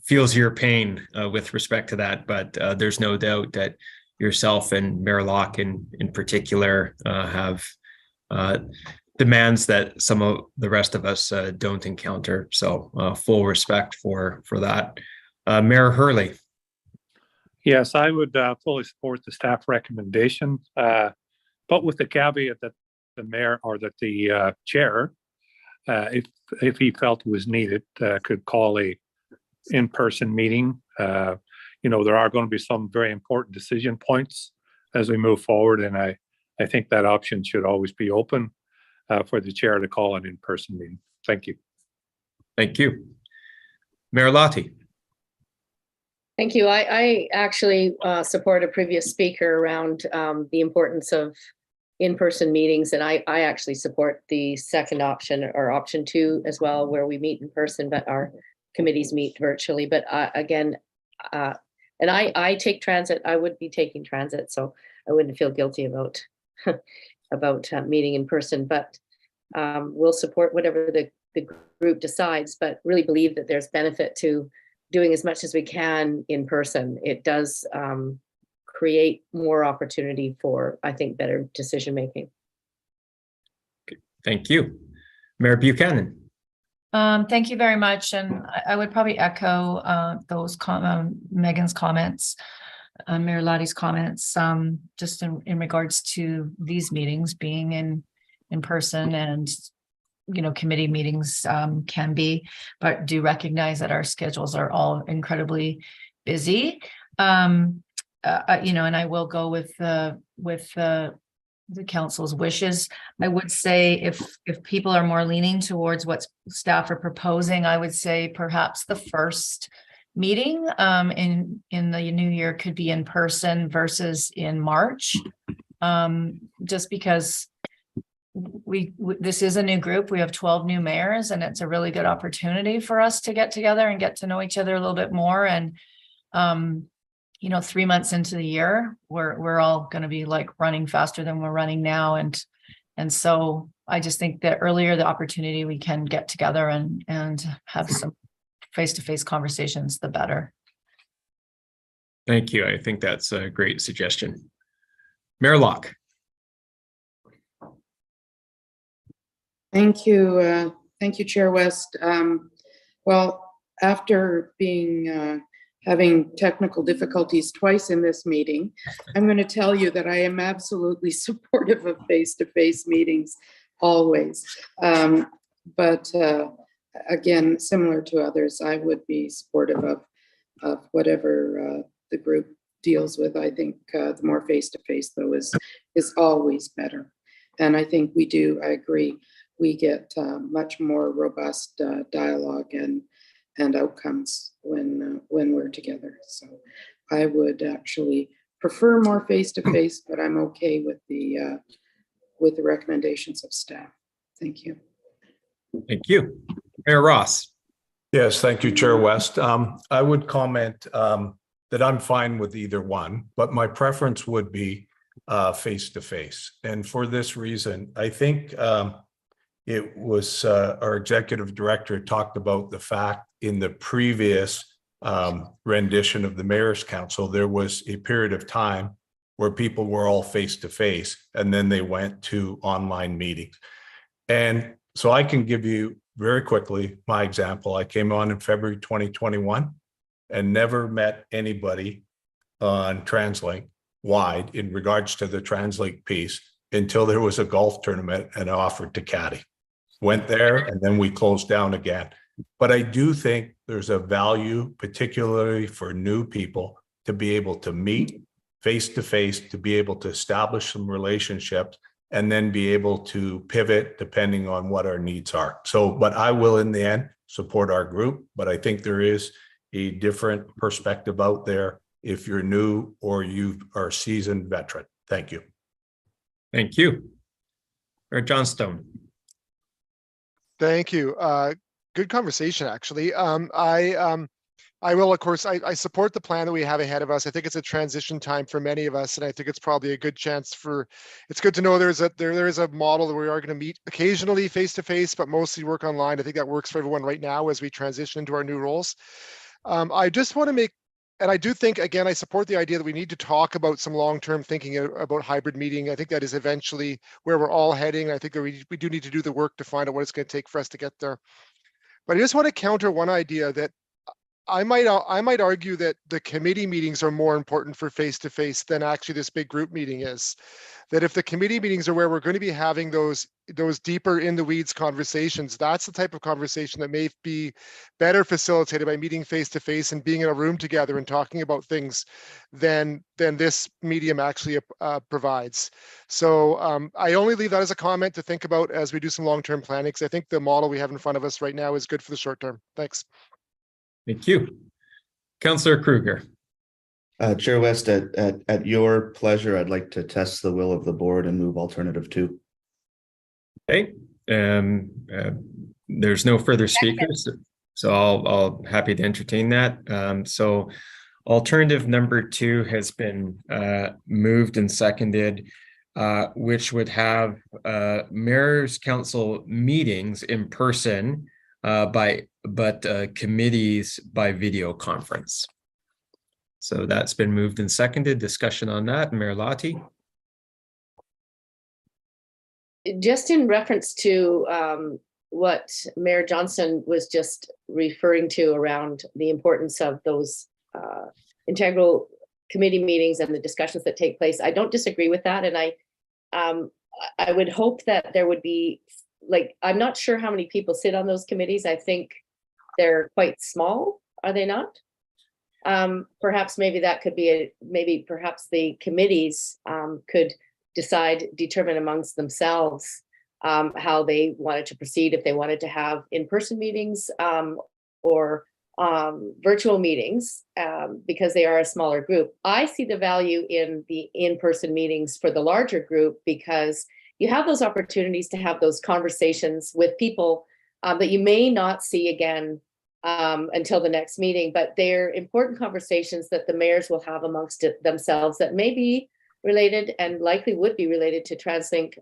feels your pain with respect to that, but there's no doubt that yourself and Mayor Locke in particular have demands that some of the rest of us don't encounter. So full respect for that. Mayor Hurley. Yes, I would fully support the staff recommendation, but with the caveat that the mayor or that the chair, if he felt it was needed, could call a in-person meeting. There are going to be some very important decision points as we move forward, and I think that option should always be open for the chair to call an in-person meeting. Thank you. Thank you. Mayor Lottie. Thank you. I actually support a previous speaker around the importance of in-person meetings, and I actually support the second option, or option 2 as well, where we meet in person, but our committees meet virtually. But again, and I take transit. I would be taking transit, so I wouldn't feel guilty about meeting in person. But we'll support whatever the group decides, but really believe that there's benefit to doing as much as we can in person, it does create more opportunity for, I think, better decision-making. Thank you. Mayor Buchanan. Thank you very much. And I would probably echo those Megan's comments, Mayor Lottie's comments, just in regards to these meetings being in person, and committee meetings can be, but do recognize that our schedules are all incredibly busy. And I will go with the council's wishes. I would say if people are more leaning towards what staff are proposing, I would say perhaps the first meeting in the new year could be in person versus in March, just because this is a new group. We have 12 new mayors, and it's a really good opportunity for us to get together and get to know each other a little bit more. And 3 months into the year, we're all going to be like running faster than we're running now, and so I just think that earlier the opportunity we can get together and have some face-to-face conversations, the better. Thank you. I think that's a great suggestion. Mayor Locke. Thank you. Thank you, Chair West. Well, after having technical difficulties twice in this meeting, I'm going to tell you that I am absolutely supportive of face-to-face meetings always. But again, similar to others, I would be supportive of whatever the group deals with. I think the more face-to-face though is always better. And I think I agree, we get much more robust dialogue and outcomes when we're together. So I would actually prefer more face-to-face, but I'm okay with the recommendations of staff. Thank you. Thank you. Mayor Ross. Yes, thank you, Chair West. I would comment that I'm fine with either one, but my preference would be face-to-face. And for this reason, I think it was our executive director talked about the fact in the previous rendition of the Mayor's Council, there was a period of time where people were all face-to-face, and then they went to online meetings. And so I can give you very quickly my example. I came on in February 2021 and never met anybody on TransLink wide in regards to the TransLink piece until there was a golf tournament and I offered to caddy. Went there and then we closed down again. But I do think there's a value, particularly for new people, to be able to meet face-to-face, to be able to establish some relationships, and then be able to pivot depending on what our needs are. So, but I will in the end support our group, but I think there is a different perspective out there if you're new or you are a seasoned veteran. Thank you. Thank you. Mayor Johnstone. Thank you. Good conversation, actually. I will, of course, I support the plan that we have ahead of us. I think it's a transition time for many of us, and I think it's probably a good chance it's good to know there is a model that we are going to meet occasionally face-to-face, but mostly work online. I think that works for everyone right now as we transition into our new roles. I just want to make, and I do think, again, I support the idea that we need to talk about some long-term thinking about hybrid meeting. I think that is eventually where we're all heading. I think that we do need to do the work to find out what it's going to take for us to get there. But I just want to counter one idea that I might argue that the committee meetings are more important for face-to-face than actually this big group meeting is. That if the committee meetings are where we're going to be having those deeper in the weeds conversations, that's the type of conversation that may be better facilitated by meeting face-to-face and being in a room together and talking about things than this medium actually provides. So I only leave that as a comment to think about as we do some long-term planning, because I think the model we have in front of us right now is good for the short term. Thanks. Thank you. Councillor Kruger. Chair West, at your pleasure, I'd like to test the will of the board and move alternative 2. Okay. There's no further speakers, so I'll happy to entertain that. So alternative number 2 has been moved and seconded, which would have Mayor's Council meetings in person but committees by video conference. So that's been moved and seconded. Discussion on that, Mayor Lottie. Just in reference to what Mayor Johnson was just referring to around the importance of those integral committee meetings and the discussions that take place, I don't disagree with that. And I would hope that there would be, like, I'm not sure how many people sit on those committees. I think they're quite small, are they not? Perhaps maybe that could be perhaps the committees could determine amongst themselves how they wanted to proceed, if they wanted to have in-person meetings or virtual meetings, because they are a smaller group. I see the value in the in-person meetings for the larger group, because you have those opportunities to have those conversations with people that you may not see again until the next meeting, but they're important conversations that the mayors will have amongst themselves that may be related and likely would be related to TransLink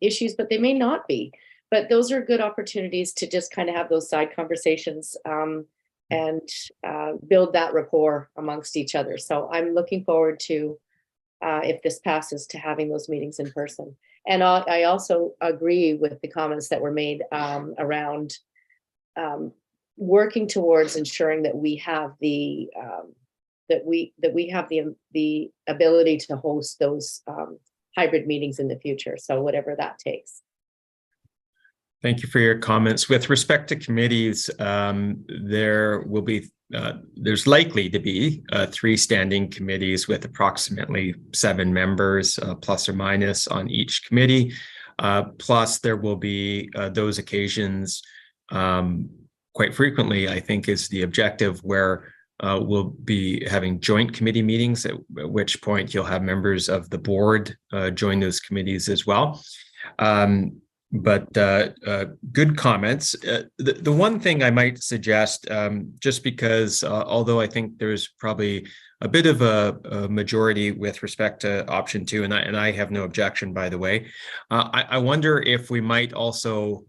issues, but they may not be. But those are good opportunities to just kind of have those side conversations and build that rapport amongst each other. So I'm looking forward to, if this passes, to having those meetings in person. And I also agree with the comments that were made around working towards ensuring that we have the the ability to host those hybrid meetings in the future. So whatever that takes. Thank you for your comments. With respect to committees, there will be, there's likely to be 3 standing committees with approximately 7 members, plus or minus on each committee. Plus there will be those occasions, quite frequently, I think is the objective, where we'll be having joint committee meetings, at which point you'll have members of the board join those committees as well. But good comments. The one thing I might suggest, just because although I think there's probably a bit of a majority with respect to option 2, and I have no objection, by the way, I wonder if we might also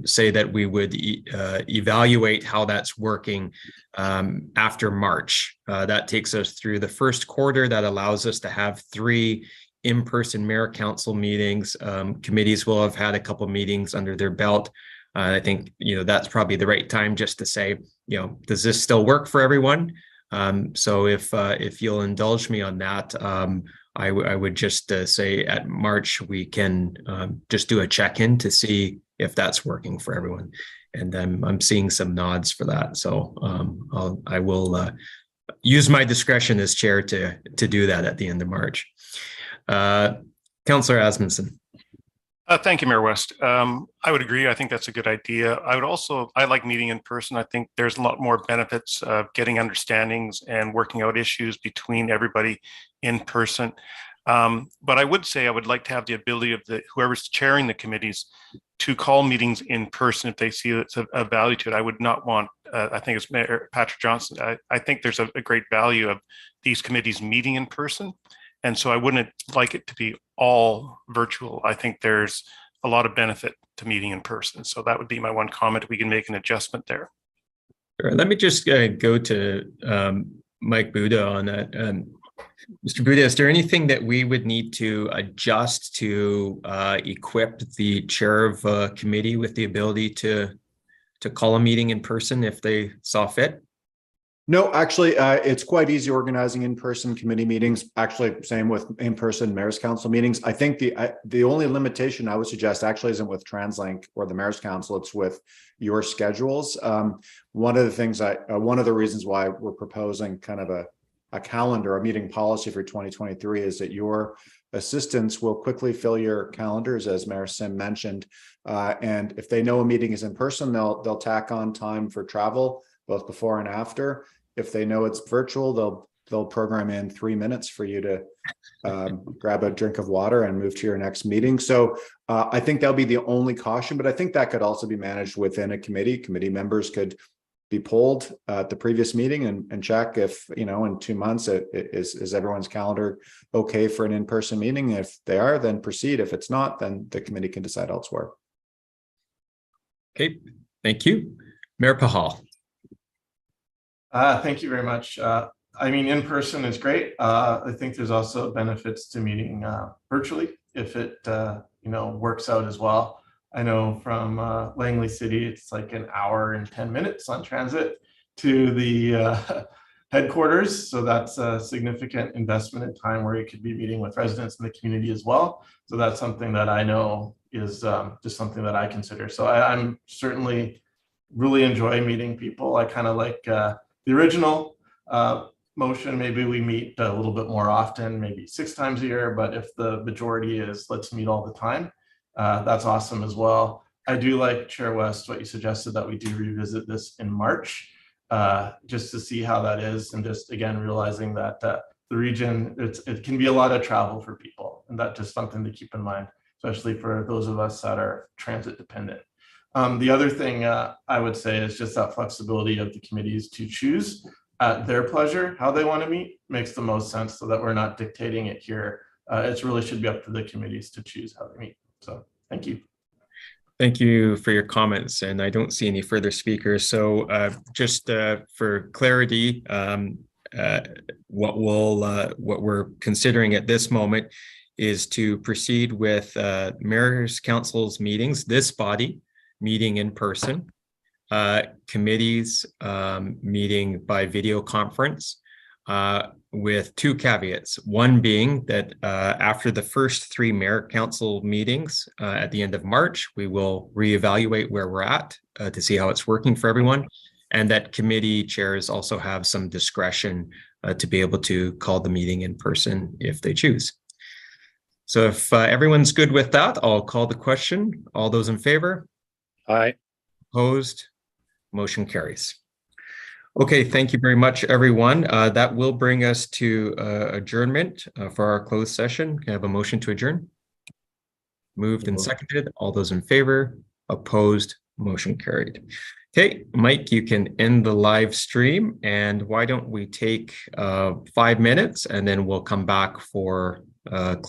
say that we would evaluate how that's working after March. That takes us through the first quarter. That allows us to have 3 in-person mayor council meetings. Committees will have had a couple meetings under their belt. I think, that's probably the right time just to say, does this still work for everyone? So if you'll indulge me on that, I would just say at March, we can just do a check-in to see if that's working for everyone. And I'm seeing some nods for that. So I will use my discretion as chair to do that at the end of March. Councillor Asmundson. Thank you, Mayor West. I would agree. I think that's a good idea. I like meeting in person. I think there's a lot more benefits of getting understandings and working out issues between everybody in person. But I would say I would like to have the ability of whoever's chairing the committees to call meetings in person if they see it's a value to it. I would not want, I think it's Mayor Patrick Johnson. I think there's a great value of these committees meeting in person. And so I wouldn't like it to be all virtual. I think there's a lot of benefit to meeting in person. So that would be my one comment. We can make an adjustment there. Sure. Let me just go to Mike Buda on that. Mr. Buda, is there anything that we would need to adjust to equip the chair of a committee with the ability to call a meeting in person if they saw fit? No, actually, it's quite easy organizing in-person committee meetings. Actually, same with in-person mayor's council meetings. I think the only limitation I would suggest actually isn't with TransLink or the mayor's council. It's with your schedules. One of the reasons why we're proposing kind of a calendar, a meeting policy for 2023, is that your assistants will quickly fill your calendars, as Mayor Sim mentioned. And if they know a meeting is in person, they'll tack on time for travel, both before and after. If they know it's virtual, they'll program in 3 minutes for you to grab a drink of water and move to your next meeting. So I think that'll be the only caution, but I think that could also be managed within a committee. Committee members could be polled at the previous meeting and check if, in 2 months, is everyone's calendar okay for an in-person meeting? If they are, then proceed. If it's not, then the committee can decide elsewhere. Okay, thank you. Mayor Pahal. Thank you very much. I mean, in person is great. I think there's also benefits to meeting virtually if it works out as well. I know from Langley City, it's like an hour and 10 minutes on transit to the headquarters. So that's a significant investment in time where you could be meeting with residents in the community as well. So that's something that I know is just something that I consider. So I'm certainly really enjoy meeting people. I kind of like the original motion. Maybe we meet a little bit more often, maybe 6 times a year, but if the majority is let's meet all the time, that's awesome as well. I do like, Chair West, what you suggested, that we do revisit this in March, just to see how that is, and just again realizing that the region, it can be a lot of travel for people, and that's just something to keep in mind, especially for those of us that are transit dependent. The other thing I would say is just that flexibility of the committees to choose at their pleasure how they want to meet makes the most sense, so that we're not dictating it here. It really should be up to the committees to choose how they meet. So thank you. Thank you for your comments, and I don't see any further speakers. So just for clarity, what we're considering at this moment is to proceed with Mayor's Council's meetings, this body meeting in person, committees meeting by video conference, with 2 caveats. One being that after the first 3 Mayor Council meetings at the end of March, we will reevaluate where we're at to see how it's working for everyone, and that committee chairs also have some discretion to be able to call the meeting in person if they choose. So if everyone's good with that, I'll call the question. All those in favor? Aye. Opposed? Motion carries. Okay, thank you very much, everyone. That will bring us to adjournment for our closed session. Can I have a motion to adjourn? Moved and seconded. All those in favor? Opposed? Motion carried. Okay, Mike, you can end the live stream, and why don't we take 5 minutes, and then we'll come back for close.